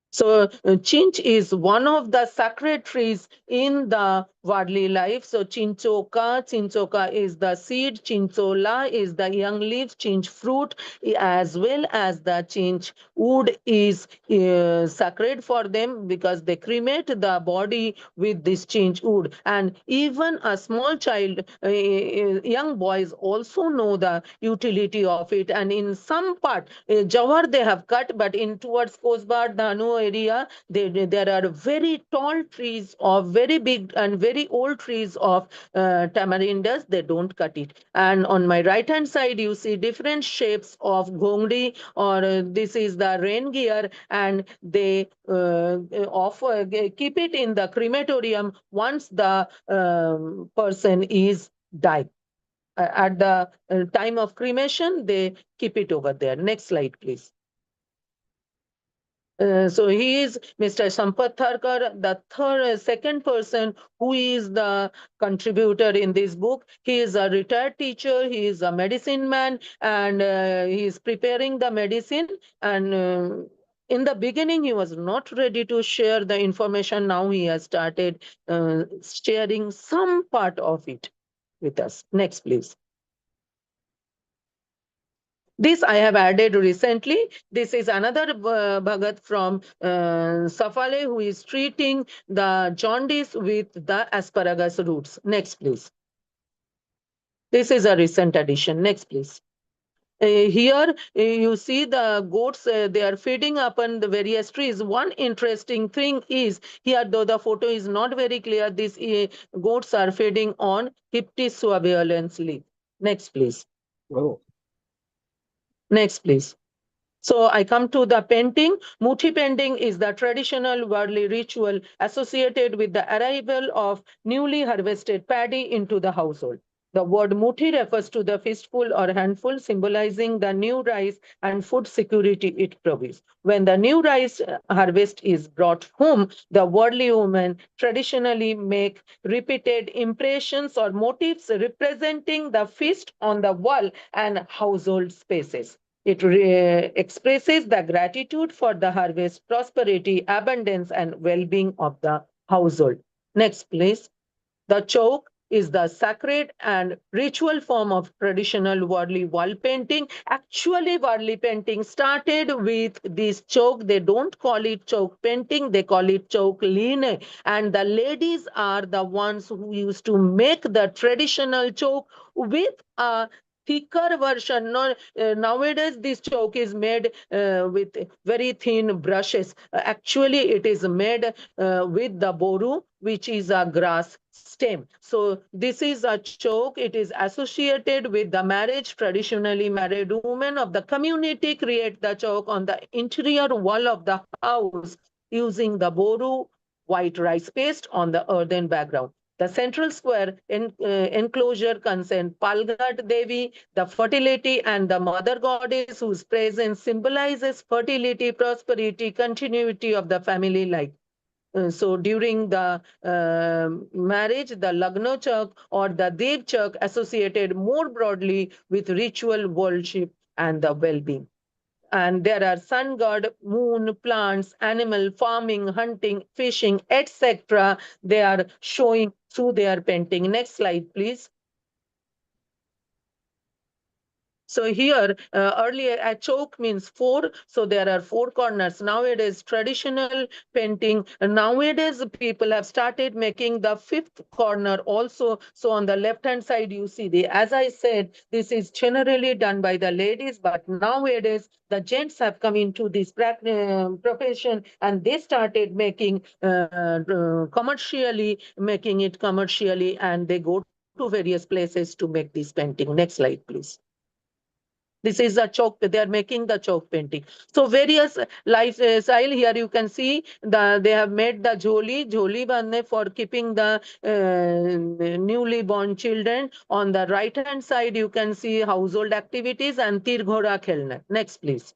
So chinch is one of the sacred trees in the Wadli life. So chinchoka is the seed, chinchola is the young leaf, chinch fruit, as well as the chinch wood is sacred for them because they cremate the body with this chinch wood. And even a small child, young boys also know the utility of it. And in some part, Jawar they have cut, but in towards Kosbar, Dhanu area, there are very tall trees of very big and very old trees of tamarindas. They don't cut it. And on my right hand side, you see different shapes of gongri, or this is the rain gear, and they offer keep it in the crematorium once the person is died. At the time of cremation, they keep it over there. Next slide, please. So he is Mr. Sampath Tharkar, the second person who is the contributor in this book. He is a retired teacher, he is a medicine man, and he is preparing the medicine. And in the beginning, he was not ready to share the information. Now he has started sharing some part of it with us. Next, please. This I have added recently. This is another Bhagat from Safale who is treating the jaundice with the asparagus roots. Next, please. This is a recent addition. Next, please. Here you see the goats, they are feeding upon the various trees. One interesting thing is here, though the photo is not very clear, these goats are feeding on Hyptis suaveolens leaf. Next, please. Oh. Next, please. So I come to the painting. Muthi painting is the traditional worldly ritual associated with the arrival of newly harvested paddy into the household. The word muthi refers to the fistful or handful, symbolizing the new rice and food security it provides. When the new rice harvest is brought home, the worldly women traditionally make repeated impressions or motifs representing the feast on the wall and household spaces. It expresses the gratitude for the harvest, prosperity, abundance, and well being of the household. Next, please. The choke is the sacred and ritual form of traditional Warli wall painting. Actually, Warli painting started with this choke. They don't call it choke painting, they call it choke line. And the ladies are the ones who used to make the traditional choke with a thicker version. No, nowadays, this choke is made with very thin brushes. Actually, it is made with the boru, which is a grass stem. So this is a choke. It is associated with the marriage. Traditionally, married women of the community create the choke on the interior wall of the house using the boru white rice paste on the earthen background. The central square enclosure contains Palgat Devi, the fertility, and the mother goddess whose presence symbolizes fertility, prosperity, continuity of the family life. So during the marriage, the Lagno Chak or the Dev Chak associated more broadly with ritual worship and the well-being. And there are sun god, moon, plants, animal, farming, hunting, fishing, etc. They are showing through their painting. Next slide, please. So here, earlier a choke means four. So there are four corners. Nowadays, traditional painting, nowadays people have started making the fifth corner also. So on the left-hand side, you see as I said, this is generally done by the ladies, but nowadays the gents have come into this profession and they started making making it commercially, and they go to various places to make this painting. Next slide, please. This is a chalk. They are making the chalk painting. So various lifestyle here you can see they have made the joli banne for keeping the newly born children. On the right hand side you can see household activities and tir ghora khelna. Next, please.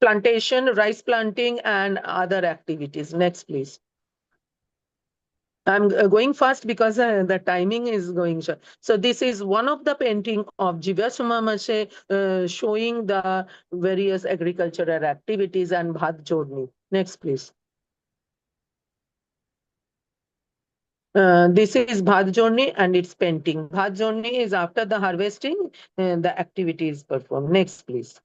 Plantation, rice planting, and other activities. Next, please. I'm going fast because the timing is going short. So this is one of the painting of Jivasuma Mashe showing the various agricultural activities and Bhat Jodni. Next, please. This is Bhat Jodni and its painting. Bhat Jodni is after the harvesting, the activity is performed. Next, please.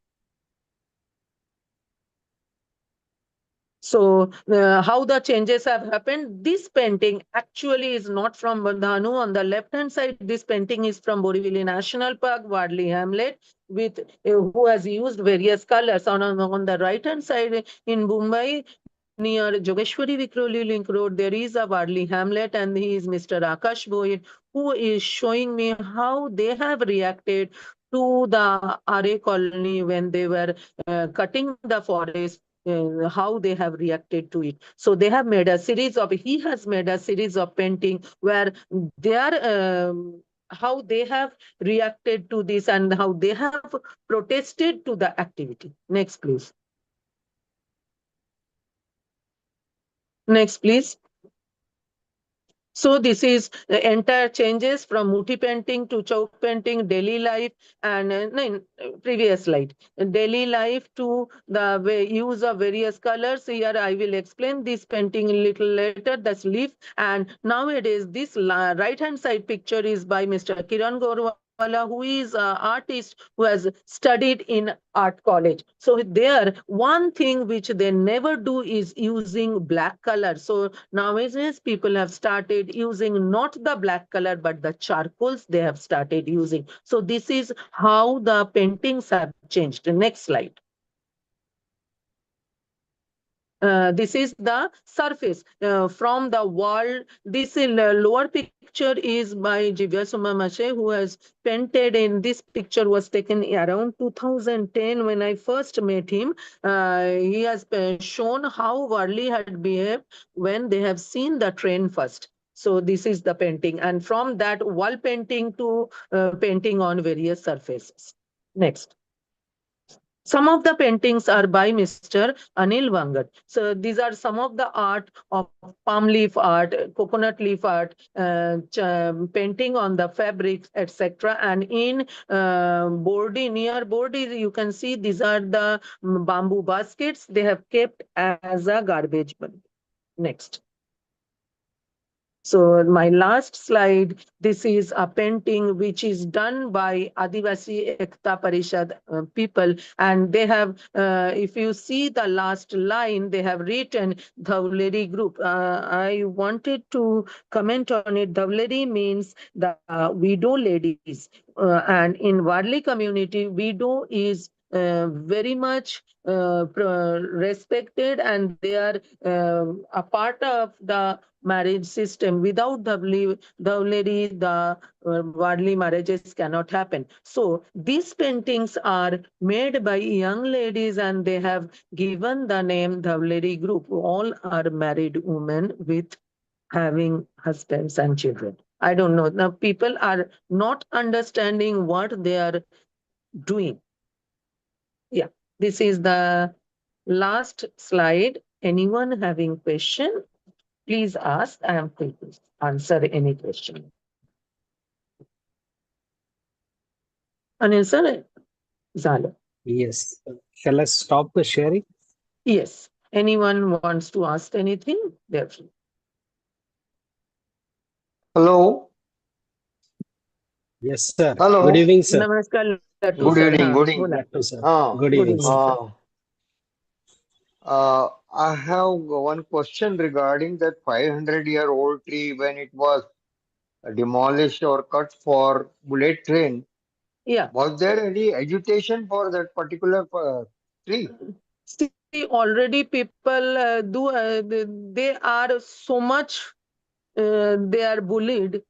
So how the changes have happened, this painting actually is not from Bandhanu. On the left-hand side, this painting is from Borivali National Park, Wadley Hamlet, with who has used various colors. On the right-hand side in Mumbai, near Jogeshwari Vikroli Link Road, there is a Wadley Hamlet, and he is Mr. Akash Boyd, who is showing me how they have reacted to the RA colony when they were cutting the forest, how they have reacted to it. So they have made a series of, he has made a series of painting where they are how they have reacted to this and how they have protested to the activity. Next, please. Next, please. So this is the entire changes from Muthi painting to chalk painting, daily life, and no, previous slide. Daily life to the use of various colors. Here I will explain this painting a little later. That's leaf. And nowadays this right hand side picture is by Mr. Kiran Gorwala, who is an artist who has studied in art college. So there, one thing which they never do is using black color. So nowadays people have started using not the black color but the charcoals they have started using. So this is how the paintings have changed. Next slide. This is the surface from the wall. This lower picture is by Jivya Sumamashe, who has painted in this picture was taken around 2010 when I first met him. He has shown how Varli had behaved when they have seen the train first. So this is the painting, and from that wall painting to painting on various surfaces. Next. Some of the paintings are by Mr. Anil Vangat. So these are some of the art of palm leaf art, coconut leaf art, painting on the fabrics, etc. And in Bordi, near Bordi, you can see these are the bamboo baskets they have kept as a garbage bin. Next. So my last slide, this is a painting which is done by Adivasi Ekta Parishad people, and they have, if you see the last line, they have written Dhauleri group. I wanted to comment on it. Dhauleri means the widow ladies, and in Wadli community, widow is very much respected, and they are a part of the marriage system. Without dowry, the worldly marriages cannot happen. So these paintings are made by young ladies, and they have given the name Dowlady Group. All are married women with having husbands and children. I don't know. Now people are not understanding what they are doing. Yeah, this is the last slide. Anyone having question? Please ask. I am free to answer any question. Anil sir, Zala. Yes. Shall I stop the sharing? Yes. Anyone wants to ask anything? They're free. Hello. Yes, sir. Hello. Good evening, sir. Namaskar, Lattu Good sir. evening. हाँ, Good evening. बोला. Lattu, sir. Uh, Good Good evening, evening, sir. sir. I have one question regarding that 500-year-old tree when it was demolished or cut for bullet train. Yeah. Was there any agitation for that particular tree? See, already people they are so much, they are bullied.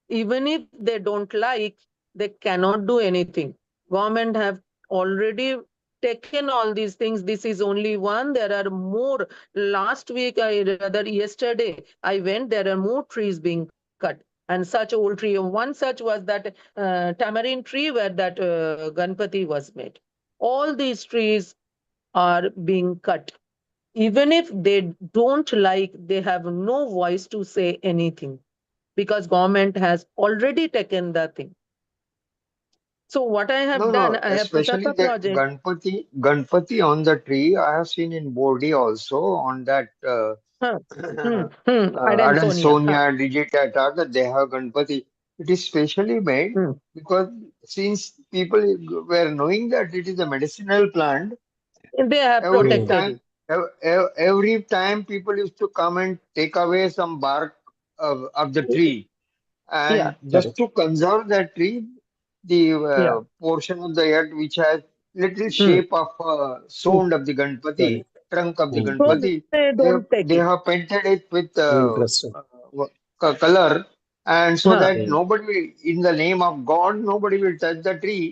Even if they don't like, they cannot do anything. Government have already taken all these things. This is only one. There are more. Last week, rather yesterday, I went. There are more trees being cut. And such old tree. One such was that tamarind tree where that Ganpati was made. All these trees are being cut. Even if they don't like, they have no voice to say anything because government has already taken the thing. So what I have done, No, I have put up especially a that project. Ganpati on the tree. I have seen in Bodhi also on that Huh, Adansonia. Adansonia, Digitata, that they have Ganpati. It is specially made Hmm. because since people were knowing that it is a medicinal plant, They have every Hmm. protected time it. every time people used to come and take away some bark of the tree, Yeah, and just Correct. to conserve that tree, the yeah. portion of the earth which has little Hmm. shape of Hmm. sound of the Ganpati, Correct. trunk of the Hmm. So Ganpati, they don't take they it. have painted it with Interesting. color, and so Huh. that Hmm. nobody will, in the name of God, nobody will touch the tree,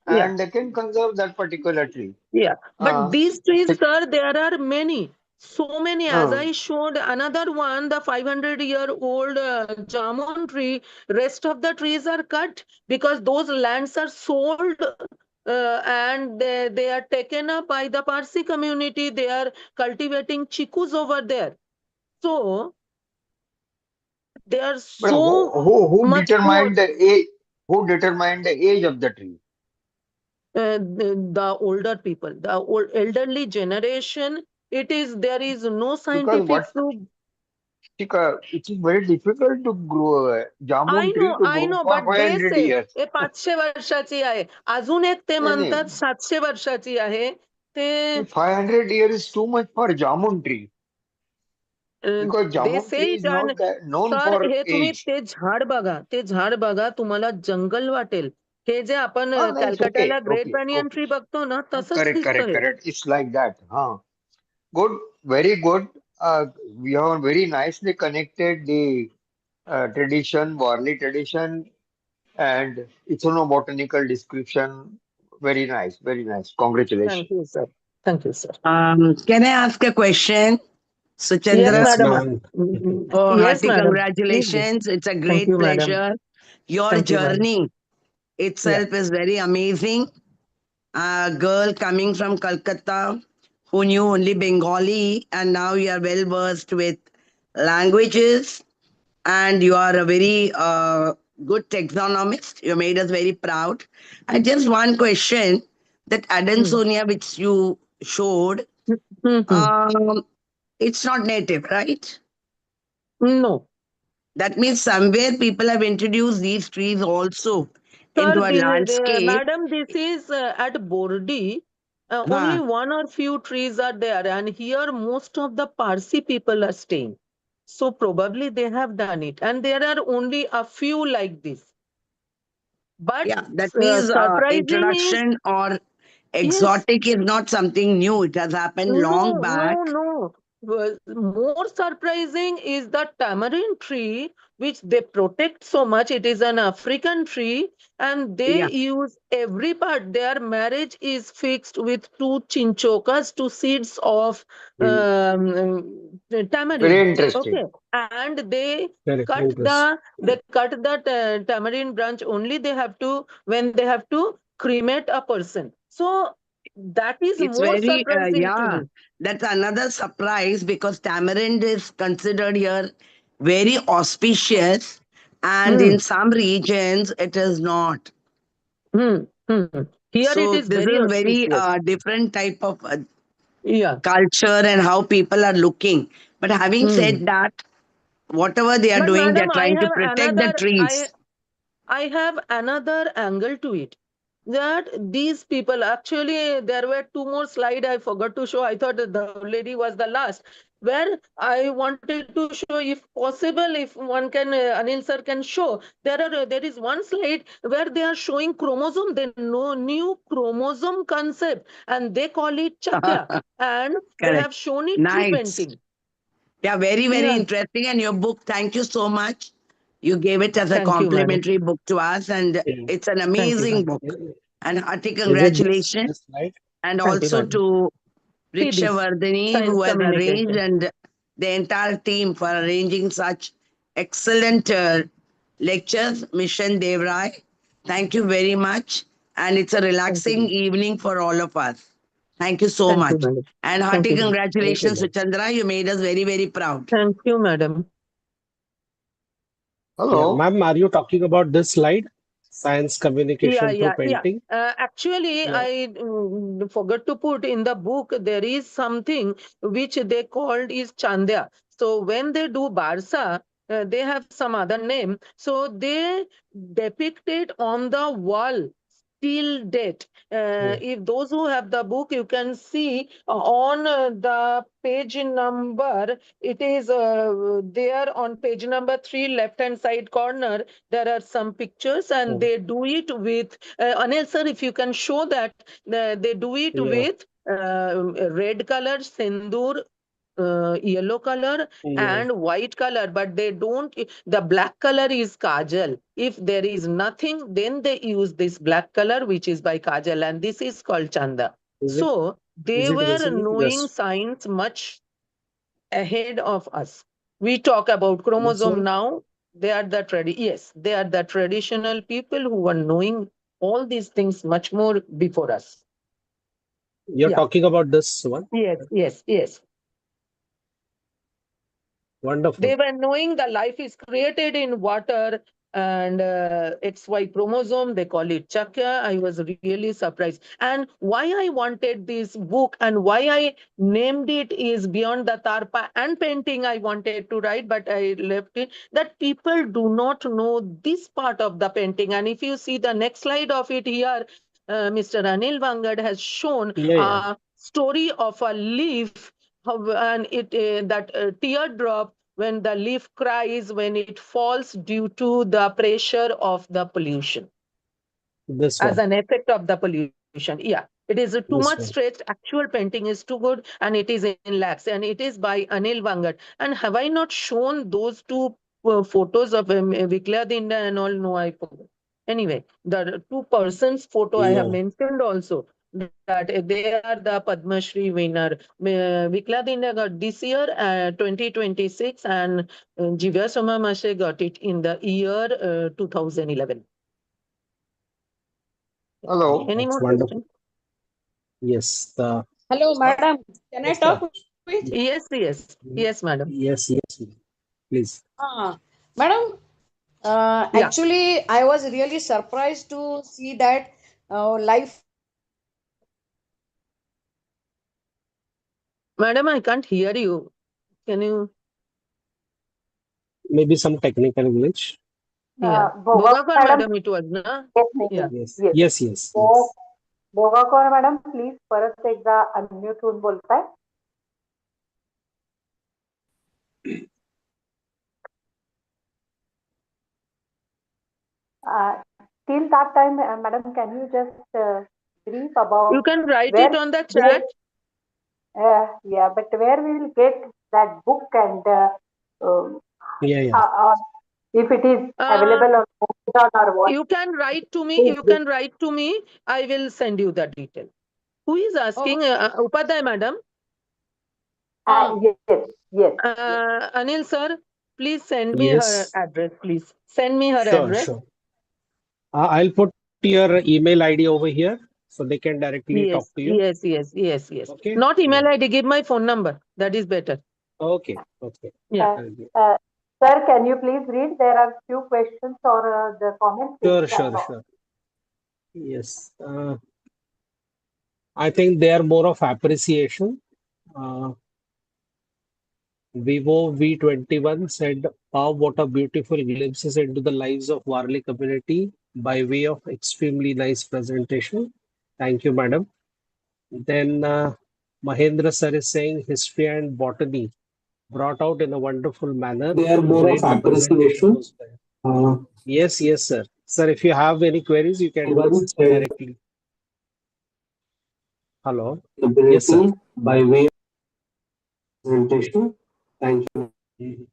Yeah, and they can conserve that particular tree. yeah. But Uh, these trees, sec- sir, there are many. So many, as I showed, another one, the 500-year-old jamun tree, rest of the trees are cut because those lands are sold and they are taken up by the Parsi community. They are cultivating chikus over there. So they are But so who much poor. determined the age? Who determined the age of the tree? The older people, the elderly generation, there is no Because scientific proof. it is very difficult to grow a jamun tree to I grow know, for but they 500 say years. हे 500 वर्षाची आहे. अजून एक ते नहीं, म्हणतात नहीं, 700 वर्षाची आहे. ते 500 years is too much for jamun tree because they jamun से tree is it not that known sir, for हे तुम्ही age. ते झाड बघा, ते झाड बघा, तुम्हाला जंगल वाटेल. हे जे आपण Ah, no, it's कॅलकटाला okay, great okay, banyan okay. Tree बघतो ना, तसंच Correct, दिसतं correct, हे. correct. It's like that. Huh. Good, very good. We have very nicely connected the tradition, Warli tradition, and ethnobotanical description. Very nice, very nice. Thank Congratulations. you, sir. Thank you, sir. Can I ask a question, Yes, Suchandra? Yes, madam. ma'am. Oh, Yes, hearty madam. Please do. congratulations. It's a Thank great you, madam. pleasure. Your Thank you, madam. journey Yeah. itself is very amazing. A girl coming from Calcutta who knew only Bengali, and now you are well versed with languages, and you are a very good taxonomist. You made us very proud. And just one question, that Hmm. Adansonia which you showed, Hmm. um, it's not native, right? No. That means somewhere people have introduced these trees also Sir, into a landscape. madam, this is at Bordi. Only Huh. one or few trees are there, and here most of the Parsi people are staying. So probably they have done it, and there are only a few like this. But Yeah, that means surprising is, introduction or yes, exotic is not something new. It has happened long no, no, back. no. More surprising is the tamarind tree, which they protect so much. It is an African tree, and they Yeah. use every part. Their marriage is fixed with two chinchokas, two seeds of Mm. Very tamarind. interesting. Okay, and they Correct. cut Interest. the tamarind branch only. They have to when they have to cremate a person. So that is It's more very, surprising to yeah, me. that's another surprise because tamarind is considered here very auspicious, and Hmm, in some regions it is not. hmm, hmm. Here it So is this very is very auspicious. different type of Yeah. culture and how people are looking. But having Hmm. said that, whatever they are But doing, they're madam, trying to protect the trees. I have another angle to it. That these people actually, there were two more slides I forgot to show. I thought that the lady was the last. Where I wanted to show, if possible, if one can, Anil sir can show, there is one slide where they are showing chromosome. They know new chromosome concept, and they call it chakra, and they Correct. have shown it through Nice. painting. Yeah, very, very Yeah. interesting. And your book, thank you so much. You gave it as a Thank you, madam. complimentary book to us, and Yeah. it's an Thank you, amazing madam. book. And hearty Is it this congratulations. this slide? And Thank you, also madam. to See Riksha this Vardhani, science who has arranged, communication. and the entire team for arranging such excellent lectures. Mission Devrai, thank you very much. And it's a Thank you, relaxing madam. evening for all of us. Thank you so Thank you, much. madam. And Thank hearty you, madam. Thank you, congratulations, ma'am. Suchandra. You made us very, very proud. Thank you, madam. Yeah, Hello. ma'am, are you talking about this slide? Science Yeah, communication through yeah, yeah. painting? Actually, Yeah. I forgot to put in the book, there is something which they called is Chandya. So when they do Barsa, they have some other name. So they depict it on the wall till date. Mm. If those who have the book, you can see on the page number, it is there on page number 3, left hand side corner. There are some pictures, and Mm. they do it with Anil sir, if you can show that, they do it Yeah. with red color sindoor, yellow color Yeah. and white color, but they don't, the black color is kajal. If there is nothing, then they use this black color, which is by kajal, and this is called chanda. Is it So is they it were visible? knowing Yes. science much. ahead of us. We talk about chromosome now. They are the they are the traditional people who were knowing all these things much more before us. You're talking about this one? Yes. Wonderful. They were knowing the life is created in water and XY chromosome, they call it chakra. I was really surprised. And why I wanted this book and why I named it is beyond the tarpa and painting I wanted to write, but I left it, that people do not know this part of the painting. And if you see the next slide of it here, Mr. Anil Vangad has shown a story of a leaf and that teardrop when the leaf cries when it falls due to the pressure of the pollution. This as one. an effect of the pollution. Yeah, it is too This much one. stretched. Actual painting is too good, and it is in lakhs, and it is by Anil Vangat. And have I not shown those two photos of Vikladinda and all? No, I forgot. Anyway, the two persons photo I have No. mentioned also, that they are the Padma Shri winner. Vikladinda got this year, 2026, and Jivya Soma Mashe got it in the year 2011. Hello. Any That's more wonderful. questions? Yes. Hello, madam. Can I Yes, talk sir. with? Yes, madam. Yes. Please. Madam, Yeah, actually, I was really surprised to see that life. madam, I can't hear you. Can you? Maybe some technical glitch. Yeah, Bogakar Bogakar, madam, madam, it was ना. yes, Yeah. Yes. Bogakar madam please परत एकदा unmute होऊन बोलताय. Till that time, madam, can you just brief about You can write where, it on the where chat. yeah, but where we will get that book and um, Yeah. if it is Uh, available on Amazon or what? you can write to me. Please You do. can write to me. I will send you the detail. Who is asking? Upadhyay, madam. Yes. Anil sir, please send me her Yes. address. Please send me her address. Sure. I'll put your email ID over here so they can directly talk to you. Yes. Okay. Not email ID. Give my phone number. That is better. Okay. Yeah. Sir, can you please read? There are few questions or the comments. Sure. Yes. I think they are more of appreciation. Vivo V21 said, "Wow, what a beautiful glimpses into the lives of Warli community by way of extremely nice presentation. Thank you, madam." Then Mahendra sir is saying history and botany brought out in a wonderful manner. They are more of Great presentation appreciation. was there. Yes, sir. Sir, if you have any queries, you can Even ask said directly. Hello. Yes, sir. ability by way of presentation. Thank you.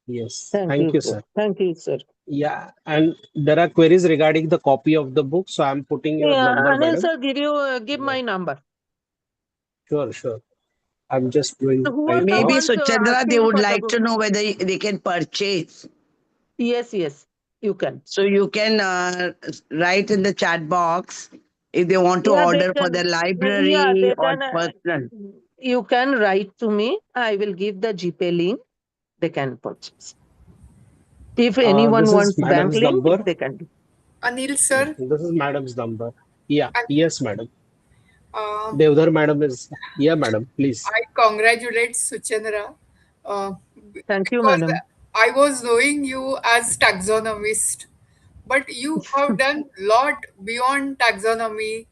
Yes. Thank Thank you, you, sir. sir. Thank you, sir. Yeah, and there are queries regarding the copy of the book, so I'm putting your Yeah, number, Anil madam. sir, give my number. Sure. I'm just doing right Whoever now. Maybe wants Suchandra, they asking would for the like book. to know whether they can purchase. Yes, you can. So you can write in the chat box if they want to Yeah, they order for can. the Yeah, library they or can. personal. You can write to me. I will give the GPay link. They can purchase. If anyone This is wants bank madam's link, number. they can do. Anil sir, This is madam's number. Yeah, and, yes, madam. uh, Devdar madam is, yeah, madam, please. I congratulate Suchandra uh, Thank you, because madam. I was knowing you as taxonomist, but you have done lot beyond taxonomy,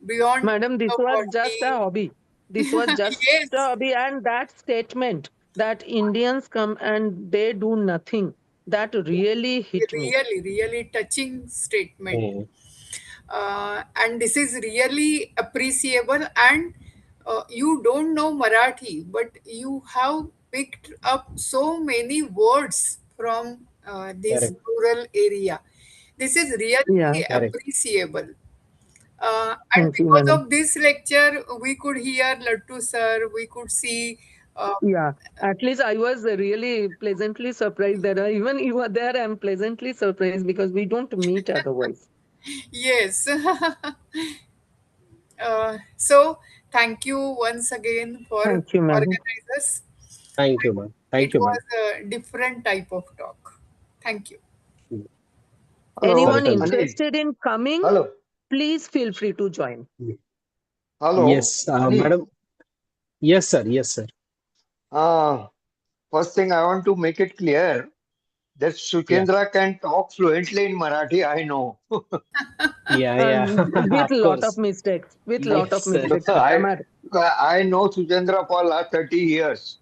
beyond Madam, this was just a botany. hobby. This was just a Yes, hobby. And that statement that Indians come and they do nothing, that really hit me. really touching statement. Hmm. And this is really appreciable. And you don't know Marathi, but you have picked up so many words from this Correct. rural area. This is Yeah. really Correct. appreciable. And Thank you, because madam. of this lecture, we could hear Lattu sir, we could see Yeah, at least I was really pleasantly surprised that even you are there. I'm pleasantly surprised because we don't meet otherwise. Yes. So thank you once again for Thank you, ma'am. organizers. Thank you, ma'am. It Thank you, was ma'am. a different type of talk. Thank you. Mm, Anyone Hello, certainly. Anil. interested in coming, Hello, please feel free to join. Mm. hello, Yes, Anil. madam. Yes, sir. Yes, sir. Uh, First thing I want to make it clear that Yeah. Suchendra can talk fluently in Marathi. I know. Yeah, yeah. With Of lot of course. mistakes. With lot Yes, of sir. mistakes. I Amar. I know Suchendra for last 30 years,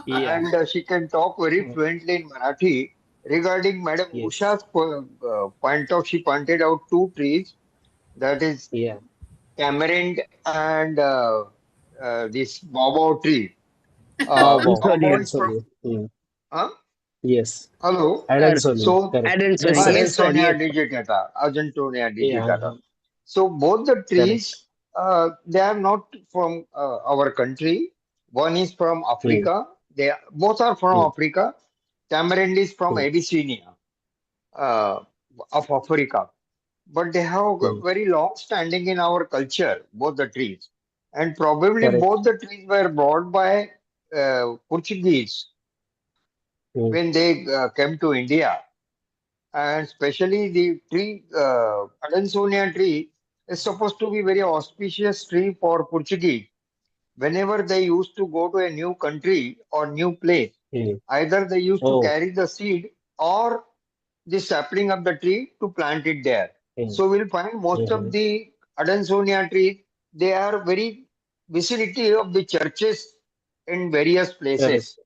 Yeah. and she can talk very Mm, fluently in Marathi. Regarding Madam yes. Usha's she pointed out two trees, that is Yeah. tamarind and this baobab tree. Wow, wow. Baobab Adansoli. is from, Adansoli. Mm, huh? yes. Hello. Correct. Adansoli. So, Correct. Yes, Adansoli. sir. Yes, sir. Adansonia Yes. digitata, Argentonia digitata. Yeah. So both the Correct. trees, they are not from our country. One is from Mm, Africa. They both are from mm, Africa. Tamarind is from mm, Abyssinia, uh, of Africa. But they have mm. very long standing in our culture, both the trees. And probably Correct. both the trees were brought by Portuguese Mm, when they came to India. And especially the tree, Adansonia tree, is supposed to be very auspicious tree for Portuguese. Whenever they used to go to a new country or new place, mm. either they used to Oh. carry the seed or the sapling of the tree to plant it there. Mm, So we'll find most of mhm. the Adansonia trees, they are very vicinity of the churches in various Correct. places.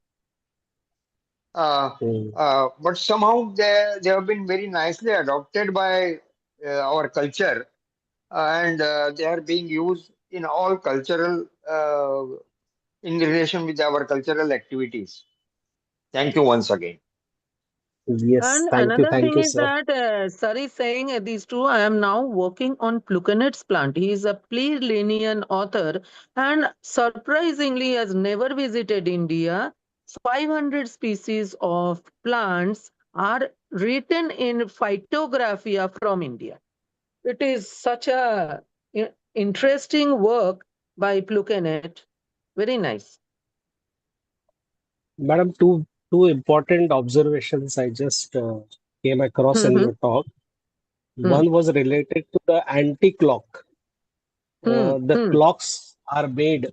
Uh, Mm. but somehow they have been very nicely adopted by our culture, and they are being used in all cultural in relation with our cultural activities. Thank you once again. Yes. And another Thank thing you, is sir. that Sir is saying these two, I am now working on Pluconet's plant. He is a Plinian author and surprisingly has never visited India. 500 species of plants are written in Phytographia from India. It is such a interesting work by Plukenet. Very nice. Madam, two important observations I just came across in Hmm, your talk. hmm, One was related to the anti-clock. hmm, The hmm, clocks are made.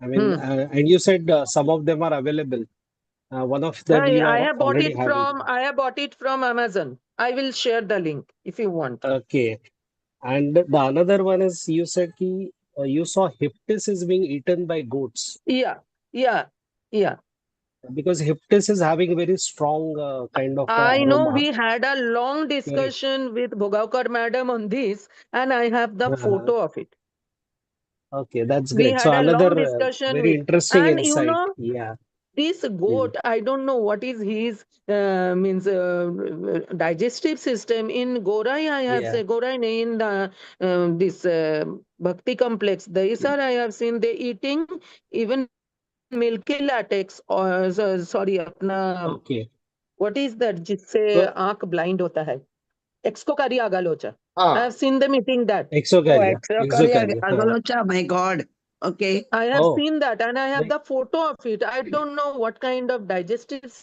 I mean, hmm. and you said some of them are available. One of them you I are have bought already it having. from Amazon. I will share the link if you want. Okay. And the another one is you said you saw hyptis is being eaten by goats Yeah, yeah, yeah. because hyptis is having very strong kind of I know aroma. we had a long Correct. discussion with Bhogaonkar madam on this, and I have the Uh-huh. photo of it. Okay, that's We great. So had a another long discussion very with, interesting and insight. Yeah. this Mm. goat, I don't know what is his means digestive system. In Gorai, I have Yeah. said Gorai nahi, in the this Bhakti complex. Mm. Daisar, I have seen they eating even milky latex or sorry, अपना Okay. what is that जिससे So आंख blind होता है? Excocari agalocha. I Ah, have seen them eating that. Oh, exocardia. exocalia Exocardia. Huh. agalocha. My God. Okay. I have Oh, seen that and I have like, the photo of it. I don't know what kind of digestive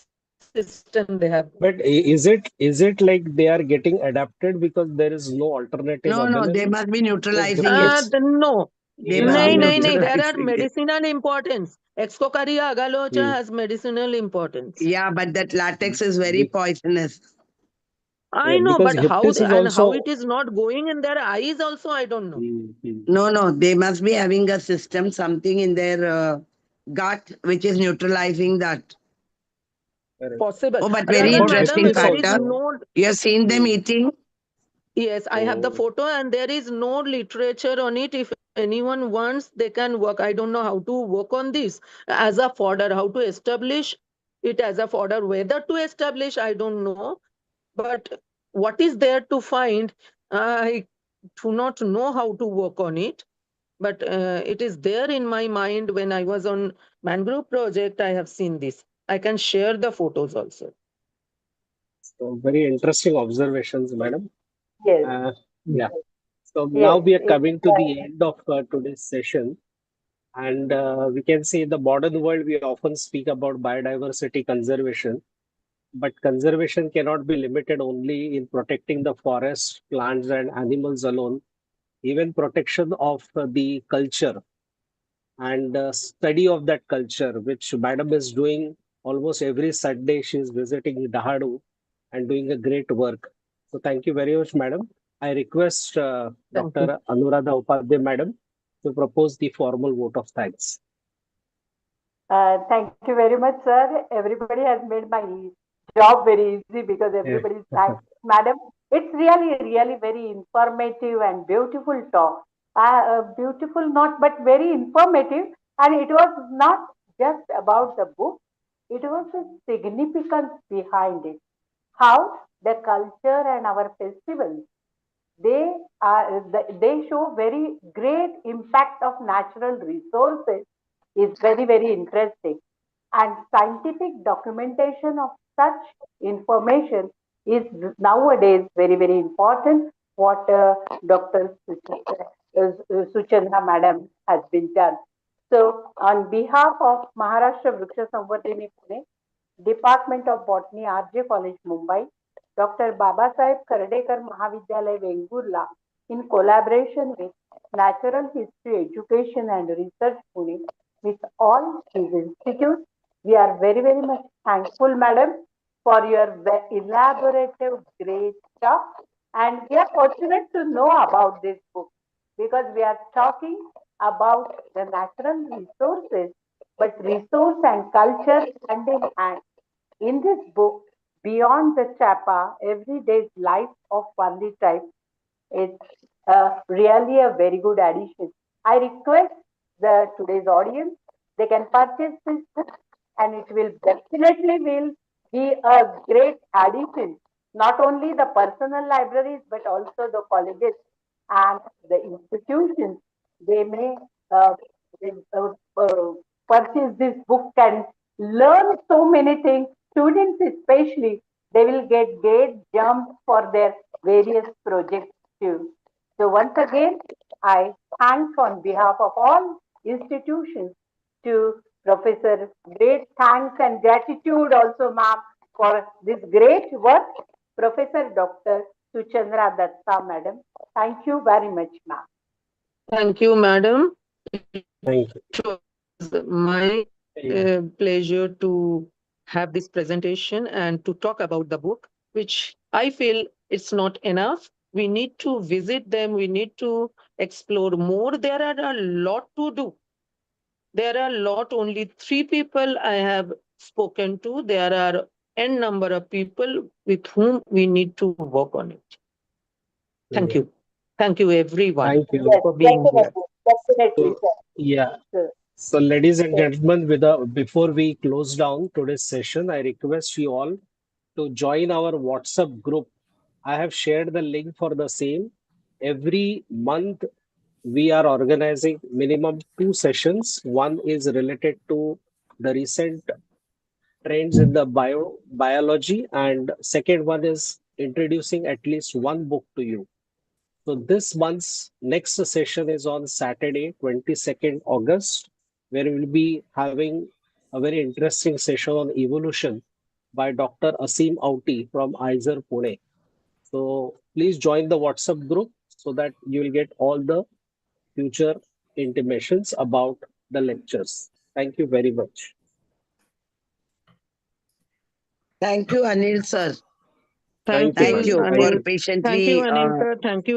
system they have. but is it like they are getting adapted because there is no alternative No, no, they available? must be Because neutralizing it. hyptis, No. They must be yeah, No, okay. no. There are neutralizing it. medicinal importance. Excocari agalocha Hmm. has medicinal importance. Yeah, but that latex is very Be- poisonous. I know, because but how hyptis is and how it also. is not going in their eyes also, I don't know. Hmm, hmm. No, no, they must be having a system, something in their gut, which is neutralizing that. Correct. Possible. Oh, but very Rather, About madam, interesting hyptis there is factor. also. no. You have seen them Hmm. eating? Yes, I have the Oh, photo and there is no literature on it. If anyone wants, they can work. I don't know how to work on this as a fodder, how to establish it as a fodder. Whether to establish, I don't know. But what is there to find? I do not know how to work on it. but it is there in my mind. When I was on mangrove project, I have seen this. I can share the photos also. So very interesting observations, madam. Yes, Yeah. So now yes, we are it's coming to the end of today's session. And we can say in the modern world, we often speak about biodiversity conservation, but conservation cannot be limited only in protecting the forest, plants, and animals alone. Even protection of the culture and study of that culture, which Madam is doing almost every Sunday. She is visiting Dahadu and doing a great work. So thank you very much, Madam. I request Thank you. Dr. Anuradha Upadhyay, Madam, to propose the formal vote of thanks. Thank you very much, sir. Everybody has made my job very easy because Yeah. everybody is thanks, madam. It's really, really very informative and beautiful talk. Beautiful, not but very informative. And it was not just about the book, it was the significance behind it. How the culture and our festivals, they show very great impact of natural resources is very, very interesting, and scientific documentation of such information is nowadays very, very important. What Dr. Suchandra madam has been done. So on behalf of Maharashtra Vriksha Samvardhini Pune, Department of Botany, RJ College, Mumbai, Dr. Babasaheb Khardekar Mahavidyalaya, Vengurla, in collaboration with Natural History Education and Research Pune, with all these institutes, we are very, very much thankful, madam, for your elaborative, great stuff. And we are fortunate to know about this book because we are talking about the natural resources, but resource and culture hand in hand. In this book, Beyond the Chapa, Everyday's Life of Pandi Tribe, it's really a very good addition. I request the today's audience, they can purchase this book and it will definitely will be a great addition. Not only the personal libraries but also the colleges and the institutions. They may uh, uh, uh, purchase this book and learn so many things. Students especially, they will get great jumps for their various projects too. So once again, I thank on behalf of all institutions to Professor. Great thanks and gratitude also, ma'am, for this great work. Professor Dr. Suchandra Datta, madam. Thank you very much, ma'am. Thank you, madam. Thank you. It was my pleasure to have this presentation and to talk about the book, which I feel it's not enough. We need to visit them. We need to explore more. There are a lot to do. There are a lot, only 3 people I have spoken to. There are n number of people with whom we need to work on it. Thank Yeah. you. Thank you, everyone, Thank you. Yes, for being here. definitely, So, sir. yeah. Sir. So, ladies and gentlemen, before we close down today's session, I request you all to join our WhatsApp group. I have shared the link for the same. Every month, we are organizing minimum 2 sessions. One is related to the recent trends in the biology, and second one is introducing at least one book to you. So this month's next session is on Saturday, 22nd August, where we'll be having a very interesting session on evolution by Dr. Asim Auti from ISER Pune. So please join the WhatsApp group so that you will get all the future intimations about the lectures. Thank you very much. Thank you, Anil sir. Thank you, Thank Thank madam. you, you Thank for Anil. you. Thank you, patiently Anil, sir. Thank you,